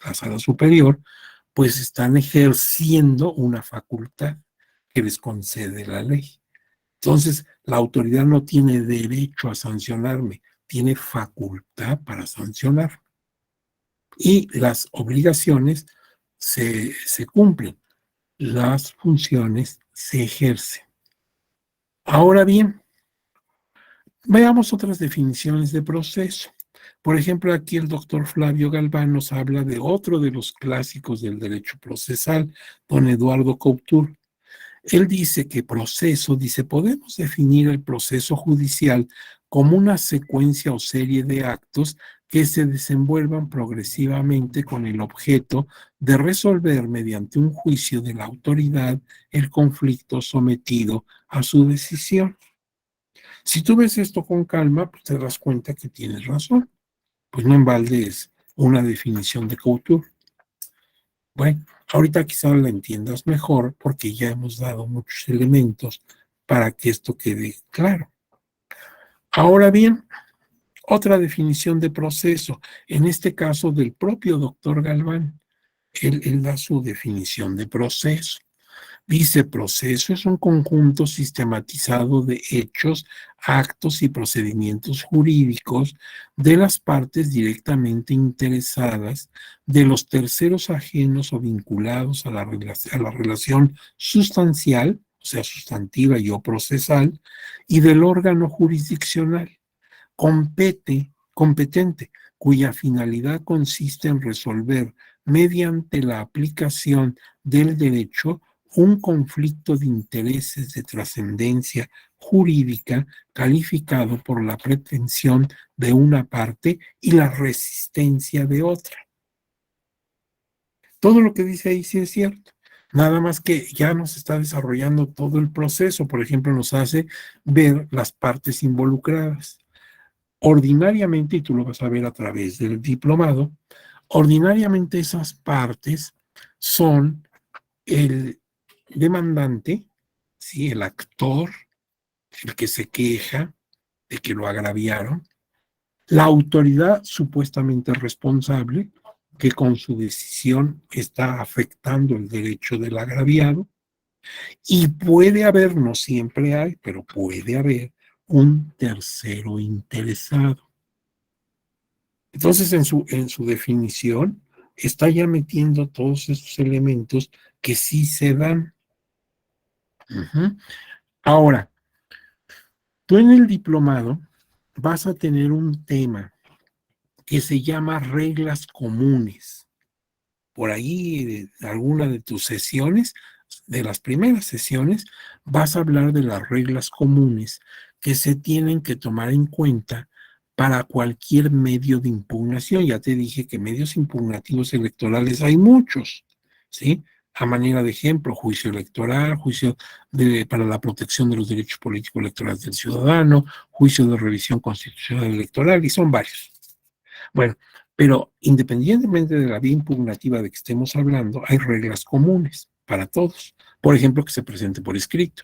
la sala superior, pues están ejerciendo una facultad que les concede la ley. Entonces, la autoridad no tiene derecho a sancionarme, tiene facultad para sancionar. Y las obligaciones se cumplen, las funciones se ejercen. Ahora bien, veamos otras definiciones de proceso. Por ejemplo, aquí el doctor Flavio Galván nos habla de otro de los clásicos del derecho procesal, don Eduardo Couture. Él dice que proceso, dice, podemos definir el proceso judicial como una secuencia o serie de actos que se desenvuelvan progresivamente con el objeto de resolver mediante un juicio de la autoridad el conflicto sometido a su decisión. Si tú ves esto con calma, pues te das cuenta que tienes razón. Pues no en balde es una definición de Couture. Bueno, ahorita quizás la entiendas mejor porque ya hemos dado muchos elementos para que esto quede claro. Ahora bien, otra definición de proceso, en este caso del propio doctor Galván, él da su definición de proceso. Dice, proceso es un conjunto sistematizado de hechos, actos y procedimientos jurídicos de las partes directamente interesadas, de los terceros ajenos o vinculados a la relación sustancial, o sea, sustantiva y o procesal, y del órgano jurisdiccional competente, cuya finalidad consiste en resolver mediante la aplicación del derecho un conflicto de intereses de trascendencia jurídica calificado por la pretensión de una parte y la resistencia de otra. Todo lo que dice ahí sí es cierto. Nada más que ya nos está desarrollando todo el proceso. Por ejemplo, nos hace ver las partes involucradas. Ordinariamente, y tú lo vas a ver a través del diplomado, ordinariamente esas partes son el demandante, ¿sí? El actor, el que se queja de que lo agraviaron, la autoridad supuestamente responsable, que con su decisión está afectando el derecho del agraviado, y puede haber, no siempre hay, pero puede haber un tercero interesado. Entonces, en su definición, está ya metiendo todos estos elementos que sí se dan. Uh-huh. Ahora, tú en el diplomado vas a tener un tema que se llama reglas comunes. Por ahí, de alguna de tus sesiones, de las primeras sesiones, vas a hablar de las reglas comunes que se tienen que tomar en cuenta para cualquier medio de impugnación. Ya te dije que medios impugnativos electorales hay muchos, ¿sí? A manera de ejemplo, juicio electoral, juicio para la protección de los derechos políticos electorales del ciudadano, juicio de revisión constitucional electoral, y son varios. Bueno, pero independientemente de la vía impugnativa de que estemos hablando, hay reglas comunes para todos. Por ejemplo, que se presente por escrito.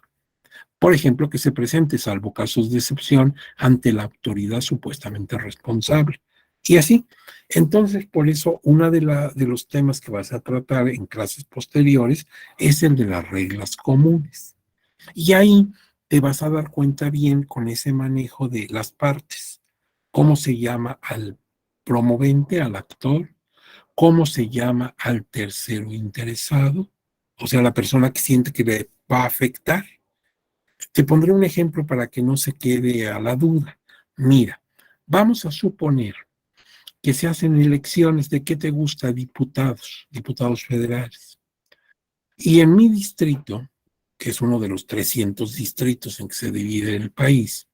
Por ejemplo, que se presente, salvo casos de excepción, ante la autoridad supuestamente responsable. Y así. Entonces, por eso, uno de los temas que vas a tratar en clases posteriores es el de las reglas comunes. Y ahí te vas a dar cuenta bien con ese manejo de las partes. ¿Cómo se llama al promovente, al actor, cómo se llama al tercero interesado, o sea, la persona que siente que le va a afectar. Te pondré un ejemplo para que no se quede a la duda. Mira, vamos a suponer que se hacen elecciones de qué te gusta, diputados federales. Y en mi distrito, que es uno de los 300 distritos en que se divide el país,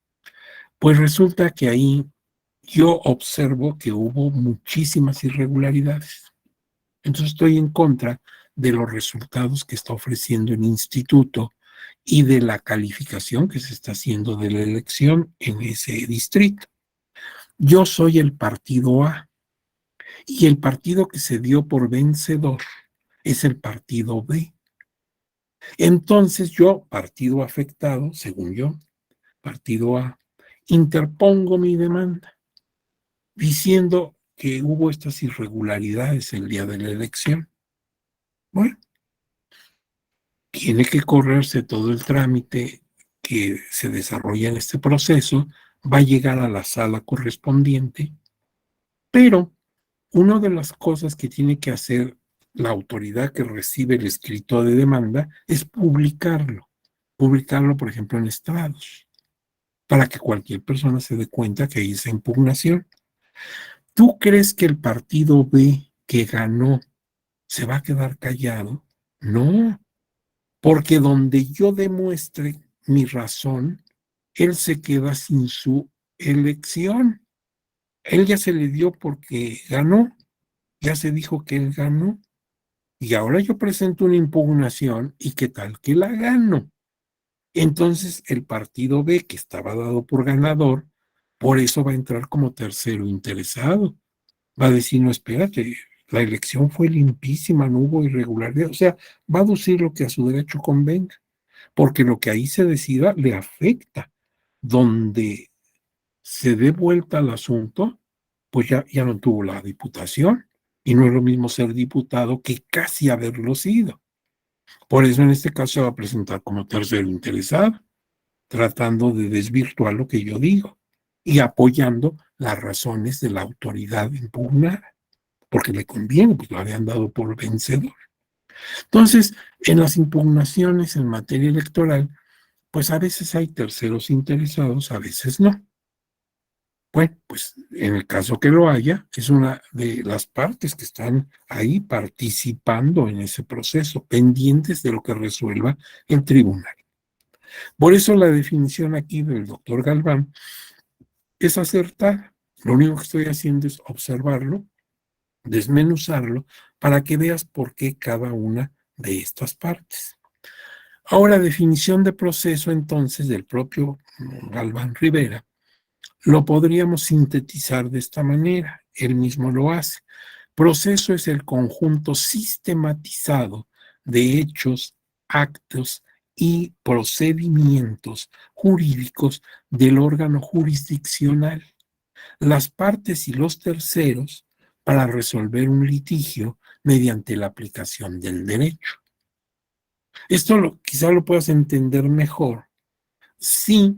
pues resulta que ahí yo observo que hubo muchísimas irregularidades. Entonces estoy en contra de los resultados que está ofreciendo el instituto y de la calificación que se está haciendo de la elección en ese distrito. Yo soy el partido A y el partido que se dio por vencedor es el partido B. Entonces yo, partido afectado, según yo, partido A, interpongo mi demanda diciendo que hubo estas irregularidades el día de la elección. Bueno, tiene que correrse todo el trámite que se desarrolla en este proceso, va a llegar a la sala correspondiente, pero una de las cosas que tiene que hacer la autoridad que recibe el escrito de demanda es publicarlo, por ejemplo, en estrados, para que cualquier persona se dé cuenta que hay esa impugnación. ¿Tú crees que el partido B que ganó se va a quedar callado? No, porque donde yo demuestre mi razón, él se queda sin su elección. Él ya se le dio porque ganó, ya se dijo que él ganó. Y ahora yo presento una impugnación y qué tal que la gano. Entonces el partido B, que estaba dado por ganador, por eso va a entrar como tercero interesado. Va a decir, no, espérate, la elección fue limpísima, no hubo irregularidad. O sea, va a aducir lo que a su derecho convenga, porque lo que ahí se decida le afecta. Donde se dé vuelta al asunto, pues ya no tuvo la diputación. Y no es lo mismo ser diputado que casi haberlo sido. Por eso en este caso se va a presentar como tercero interesado, tratando de desvirtuar lo que yo digo y apoyando las razones de la autoridad impugnada, porque le conviene, pues lo habían dado por vencedor. Entonces, en las impugnaciones en materia electoral, pues a veces hay terceros interesados, a veces no. Bueno, pues en el caso que lo haya, es una de las partes que están ahí participando en ese proceso, pendientes de lo que resuelva el tribunal. Por eso la definición aquí del doctor Galván es acertada. Lo único que estoy haciendo es observarlo, desmenuzarlo, para que veas por qué cada una de estas partes. Ahora, definición de proceso entonces del propio Galván Rivera, lo podríamos sintetizar de esta manera, él mismo lo hace. Proceso es el conjunto sistematizado de hechos, actos y procedimientos jurídicos del órgano jurisdiccional, las partes y los terceros para resolver un litigio mediante la aplicación del derecho. Esto quizá lo puedas entender mejor si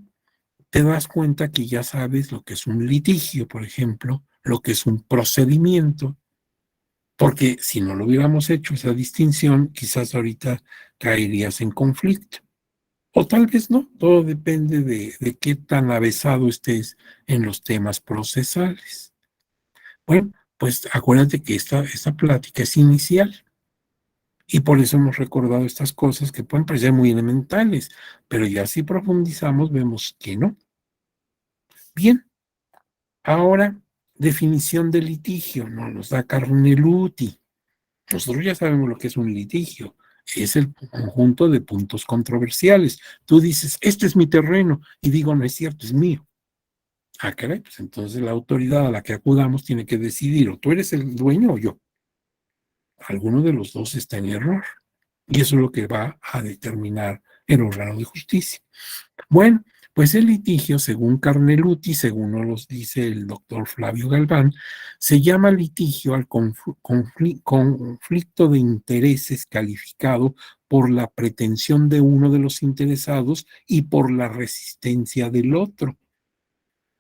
te das cuenta que ya sabes lo que es un litigio, por ejemplo, lo que es un procedimiento, porque si no lo hubiéramos hecho esa distinción, quizás ahorita caerías en conflicto. O tal vez no, todo depende de qué tan avesado estés en los temas procesales. Bueno, pues acuérdate que esta plática es inicial y por eso hemos recordado estas cosas que pueden parecer muy elementales, pero ya si profundizamos vemos que no. Bien, ahora definición de litigio, nos da Carneluti. Nosotros ya sabemos lo que es un litigio. Es el conjunto de puntos controversiales. Tú dices, este es mi terreno, y digo, no es cierto, es mío. Ah, caray, pues entonces la autoridad a la que acudamos tiene que decidir, o tú eres el dueño o yo. Alguno de los dos está en error. Y eso es lo que va a determinar el órgano de justicia. Bueno, pues el litigio, según Carneluti, según nos lo dice el doctor Flavio Galván, se llama litigio al conflicto de intereses calificado por la pretensión de uno de los interesados y por la resistencia del otro.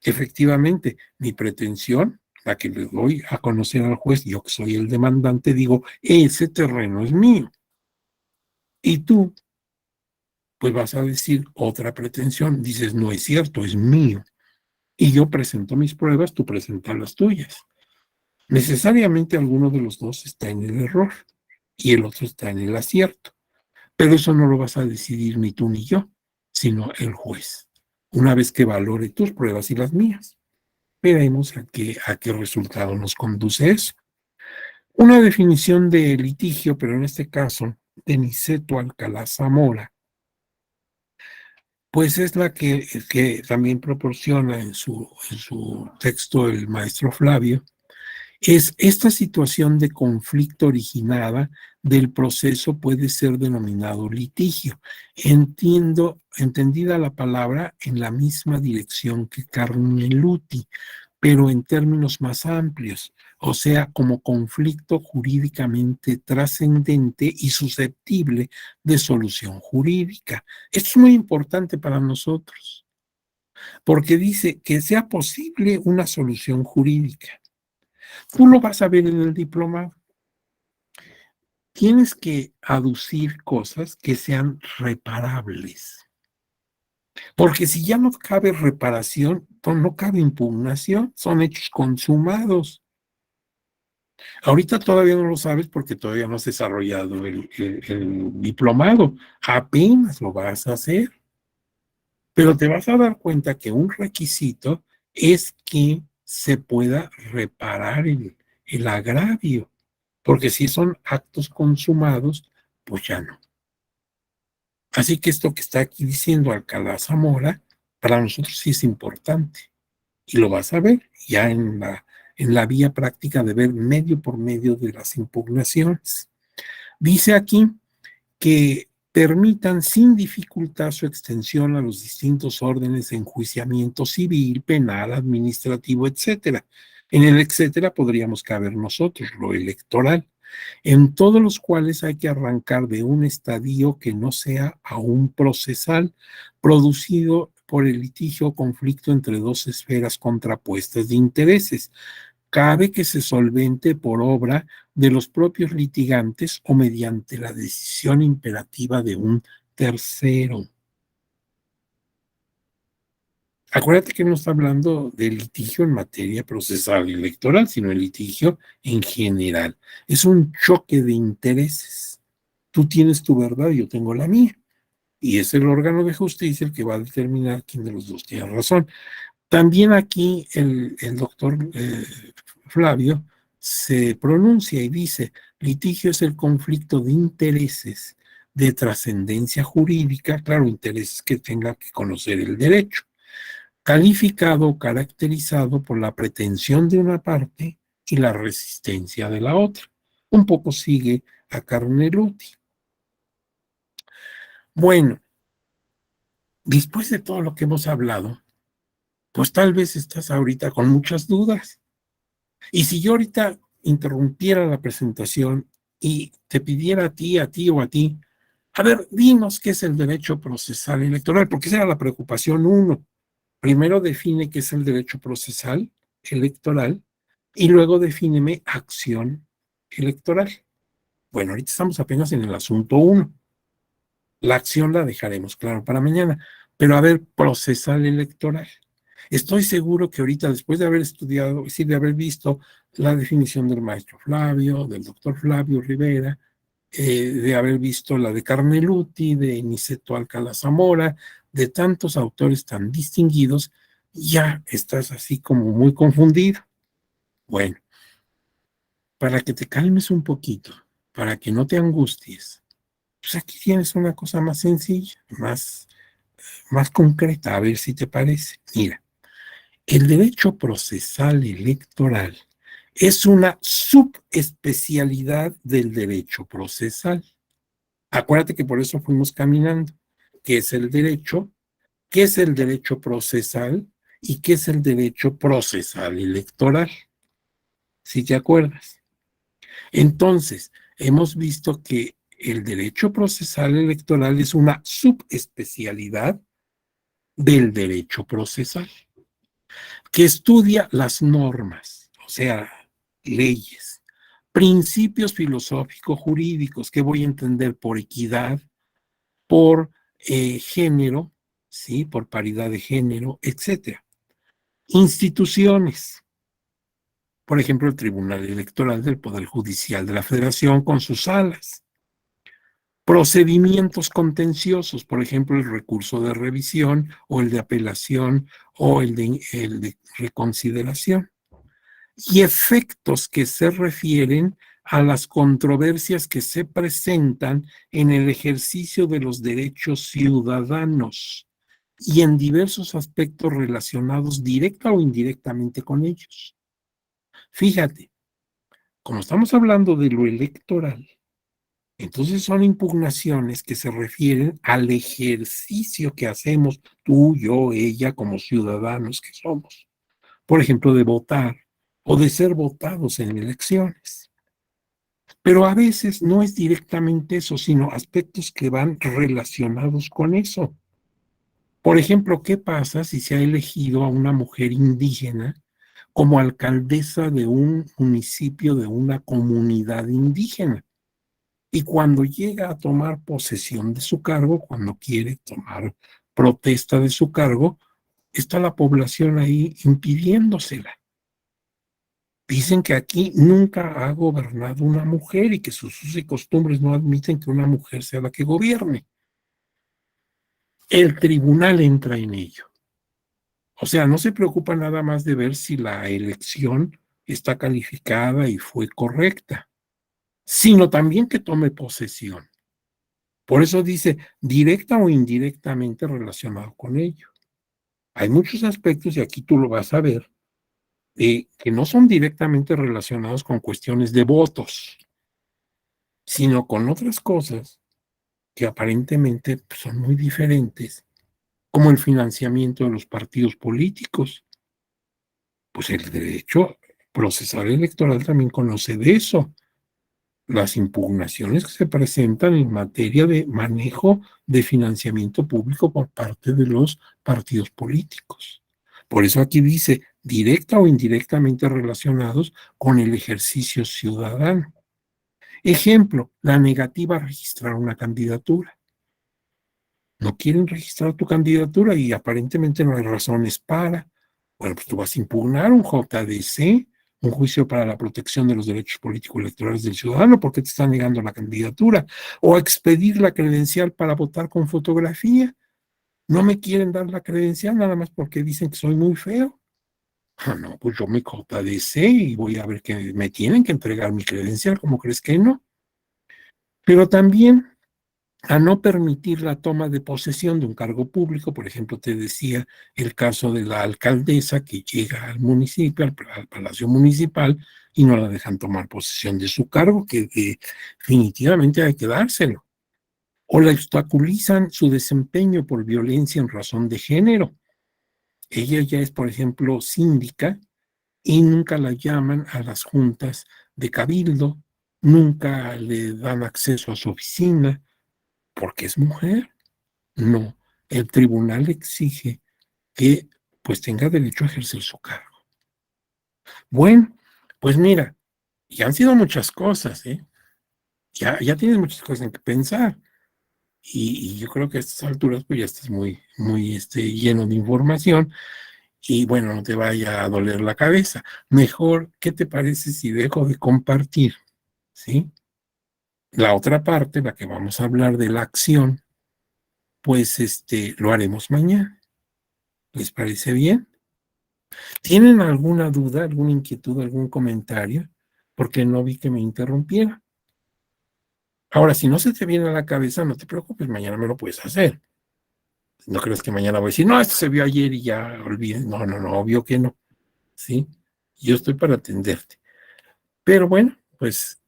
Efectivamente, mi pretensión la que le doy a conocer al juez, yo que soy el demandante, digo, ese terreno es mío. Y tú, pues vas a decir otra pretensión, dices, no es cierto, es mío. Y yo presento mis pruebas, tú presentas las tuyas. Necesariamente alguno de los dos está en el error y el otro está en el acierto. Pero eso no lo vas a decidir ni tú ni yo, sino el juez, una vez que valore tus pruebas y las mías. Veremos a qué resultado nos conduce eso. Una definición de litigio, pero en este caso de Niceto Alcalá Zamora, pues es la que también proporciona en su texto el maestro Flavio, es esta situación de conflicto originada del proceso puede ser denominado litigio. Entendida la palabra en la misma dirección que Carneluti, pero en términos más amplios, o sea, como conflicto jurídicamente trascendente y susceptible de solución jurídica. Esto es muy importante para nosotros, porque dice que sea posible una solución jurídica. Tú lo vas a ver en el diplomado. Tienes que aducir cosas que sean reparables. Porque si ya no cabe reparación, no cabe impugnación, son hechos consumados. Ahorita todavía no lo sabes porque todavía no has desarrollado el diplomado, apenas lo vas a hacer, pero te vas a dar cuenta que un requisito es que se pueda reparar el agravio, porque si son actos consumados, pues ya no. Así que esto que está aquí diciendo Alcalá Zamora, para nosotros sí es importante. Y lo vas a ver ya en la vía práctica de ver medio por medio de las impugnaciones. Dice aquí que permitan sin dificultad su extensión a los distintos órdenes de enjuiciamiento civil, penal, administrativo, etcétera. En el etcétera podríamos caber nosotros, lo electoral, en todos los cuales hay que arrancar de un estadio que no sea aún procesal, producido por el litigio o conflicto entre dos esferas contrapuestas de intereses. Cabe que se solvente por obra de los propios litigantes o mediante la decisión imperativa de un tercero. Acuérdate que no está hablando de litigio en materia procesal y electoral, sino el litigio en general. Es un choque de intereses. Tú tienes tu verdad, yo tengo la mía. Y es el órgano de justicia el que va a determinar quién de los dos tiene razón. También aquí el doctor Flavio se pronuncia y dice, litigio es el conflicto de intereses de trascendencia jurídica, claro, intereses que tenga que conocer el derecho, calificado o caracterizado por la pretensión de una parte y la resistencia de la otra. Un poco sigue a Carneluti. Bueno, después de todo lo que hemos hablado, pues tal vez estás ahorita con muchas dudas. Y si yo ahorita interrumpiera la presentación y te pidiera a ti o a ti, a ver, dinos qué es el derecho procesal electoral, porque esa era la preocupación uno. Primero define qué es el derecho procesal electoral y luego defíneme acción electoral. Bueno, ahorita estamos apenas en el asunto uno. La acción la dejaremos claro para mañana. Pero a ver, procesal electoral. Estoy seguro que ahorita, después de haber estudiado, es decir, de haber visto la definición del maestro Flavio, del doctor Flavio Rivera, de haber visto la de Carneluti, de Niceto Alcalá Zamora, de tantos autores tan distinguidos, ya estás así como muy confundido. Bueno, para que te calmes un poquito, para que no te angusties, pues aquí tienes una cosa más sencilla, más concreta, a ver si te parece. Mira, el derecho procesal electoral es una subespecialidad del derecho procesal. Acuérdate que por eso fuimos caminando. ¿Qué es el derecho? ¿Qué es el derecho procesal? ¿Y qué es el derecho procesal electoral? Si te acuerdas. Entonces, hemos visto que el derecho procesal electoral es una subespecialidad del derecho procesal, que estudia las normas, o sea, leyes, principios filosóficos jurídicos que voy a entender por equidad, por género, ¿sí? Por paridad de género, etcétera. Instituciones, por ejemplo, el Tribunal Electoral del Poder Judicial de la Federación con sus salas. Procedimientos contenciosos, por ejemplo, el recurso de revisión o el de apelación o el de reconsideración. Y efectos que se refieren a las controversias que se presentan en el ejercicio de los derechos ciudadanos y en diversos aspectos relacionados directa o indirectamente con ellos. Fíjate, como estamos hablando de lo electoral, entonces son impugnaciones que se refieren al ejercicio que hacemos tú, yo, ella, como ciudadanos que somos. Por ejemplo, de votar o de ser votados en elecciones. Pero a veces no es directamente eso, sino aspectos que van relacionados con eso. Por ejemplo, ¿qué pasa si se ha elegido a una mujer indígena como alcaldesa de un municipio, de una comunidad indígena? Y cuando llega a tomar posesión de su cargo, cuando quiere tomar protesta de su cargo, está la población ahí impidiéndosela. Dicen que aquí nunca ha gobernado una mujer y que sus usos y costumbres no admiten que una mujer sea la que gobierne. El tribunal entra en ello. O sea, no se preocupa nada más de ver si la elección está calificada y fue correcta, sino también que tome posesión. Por eso dice directa o indirectamente relacionado con ello. Hay muchos aspectos, y aquí tú lo vas a ver, que no son directamente relacionados con cuestiones de votos, sino con otras cosas que aparentemente pues, son muy diferentes, como el financiamiento de los partidos políticos. Pues el derecho procesal electoral también conoce de eso. Las impugnaciones que se presentan en materia de manejo de financiamiento público por parte de los partidos políticos. Por eso aquí dice directa o indirectamente relacionados con el ejercicio ciudadano. Ejemplo, la negativa a registrar una candidatura. No quieren registrar tu candidatura y aparentemente no hay razones para. Bueno, pues tú vas a impugnar un JDC, un juicio para la protección de los derechos políticos electorales del ciudadano, porque te están negando la candidatura, o a expedir la credencial para votar con fotografía. No me quieren dar la credencial nada más porque dicen que soy muy feo. Ah, no, pues yo me JDC y voy a ver que me tienen que entregar mi credencial, ¿cómo crees que no? Pero también a no permitir la toma de posesión de un cargo público. Por ejemplo, te decía el caso de la alcaldesa que llega al municipio, al Palacio Municipal, y no la dejan tomar posesión de su cargo, que definitivamente hay que dárselo. O la obstaculizan su desempeño por violencia en razón de género. Ella ya es, por ejemplo, síndica y nunca la llaman a las juntas de cabildo, nunca le dan acceso a su oficina porque es mujer. No, el tribunal exige que pues tenga derecho a ejercer su cargo. Bueno, pues mira, ya han sido muchas cosas, ¿eh? Ya tienes muchas cosas en que pensar. Y yo creo que a estas alturas pues ya estás muy lleno de información y bueno, no te vaya a doler la cabeza. Mejor, ¿qué te parece si dejo de compartir? ¿Sí? La otra parte, la que vamos a hablar de la acción, pues lo haremos mañana. ¿Les parece bien? ¿Tienen alguna duda, alguna inquietud, algún comentario? Porque no vi que me interrumpiera. Ahora, si no se te viene a la cabeza, no te preocupes, mañana me lo puedes hacer. No crees que mañana voy a decir, no, esto se vio ayer y ya olvides. No, no, no, obvio que no. ¿Sí? Yo estoy para atenderte. Pero bueno, pues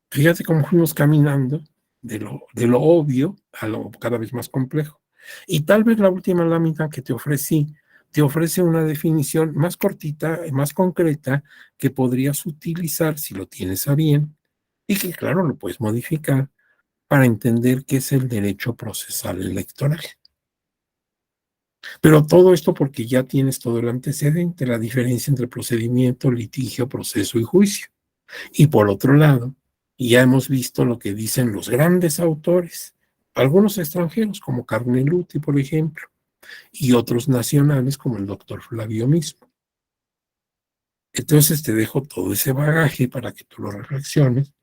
fíjate cómo fuimos caminando de lo obvio a lo cada vez más complejo. Y tal vez la última lámina que te ofrecí te ofrece una definición más cortita, más concreta, que podrías utilizar si lo tienes a bien y que, claro, lo puedes modificar para entender qué es el derecho procesal electoral. Pero todo esto porque ya tienes todo el antecedente, la diferencia entre procedimiento, litigio, proceso y juicio. Y por otro lado, ya hemos visto lo que dicen los grandes autores, algunos extranjeros como Carneluti, por ejemplo, y otros nacionales como el doctor Flavio mismo. Entonces te dejo todo ese bagaje para que tú lo reflexiones.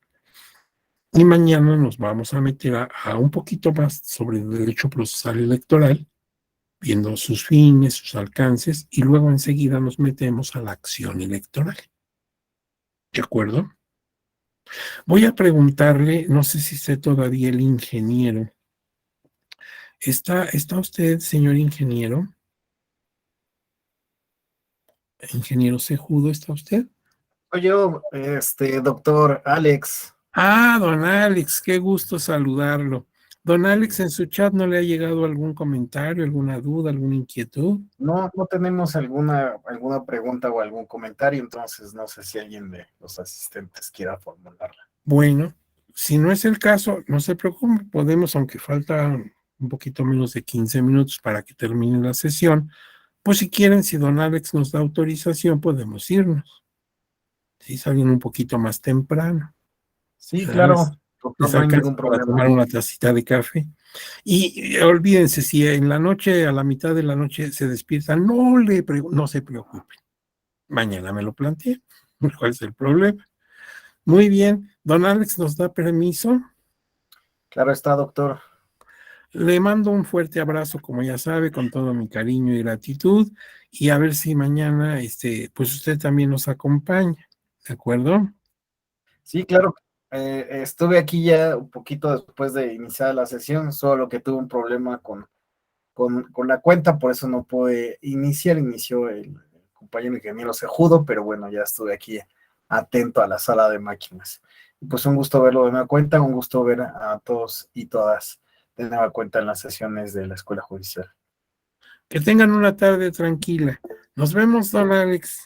Y mañana nos vamos a meter a un poquito más sobre el derecho procesal electoral, viendo sus fines, sus alcances, y luego enseguida nos metemos a la acción electoral. ¿De acuerdo? Voy a preguntarle, no sé si esté todavía el ingeniero. ¿Está usted, señor ingeniero? Ingeniero Cejudo, ¿está usted? Soy yo, doctor Alex. Ah, don Alex, qué gusto saludarlo. Don Alex, ¿en su chat no le ha llegado algún comentario, alguna duda, alguna inquietud? No tenemos alguna pregunta o algún comentario, entonces no sé si alguien de los asistentes quiera formularla. Bueno, si no es el caso, no se preocupe, podemos, aunque falta un poquito menos de 15 minutos para que termine la sesión, pues si quieren, si don Alex nos da autorización, podemos irnos. Si salen un poquito más temprano. Sí, ¿Verdad? claro, Les doctor, no hay alcanza ningún para problema. tomar una tacita de café. Y olvídense, si en la noche, a la mitad de la noche se despiertan, no se preocupen. Mañana me lo planteé. ¿Cuál es el problema? Muy bien. Don Alex nos da permiso. Claro está, doctor. Le mando un fuerte abrazo, como ya sabe, con todo mi cariño y gratitud. Y a ver si mañana, pues usted también nos acompaña. ¿De acuerdo? Sí, claro. Estuve aquí ya un poquito después de iniciar la sesión, solo que tuve un problema con la cuenta, por eso no pude iniciar. Inició el compañero ingeniero Cejudo, pero bueno, ya estuve aquí atento a la sala de máquinas. Y pues un gusto verlo de nueva cuenta, un gusto ver a todos y todas de nueva cuenta en las sesiones de la Escuela Judicial. Que tengan una tarde tranquila. Nos vemos, don Alex.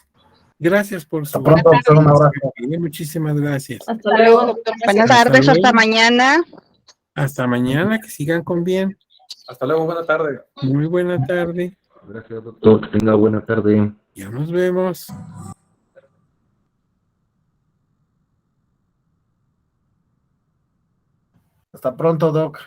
Gracias por Hasta su... pronto, doctor, un abrazo. Muchísimas gracias. Hasta luego, doctor. Buenas Hasta tardes, hasta luego. mañana. Hasta mañana, que sigan con bien. Hasta luego, buena tarde. Muy buena tarde. Gracias, doctor. Que tenga buena tarde. Ya nos vemos. Hasta pronto, doc.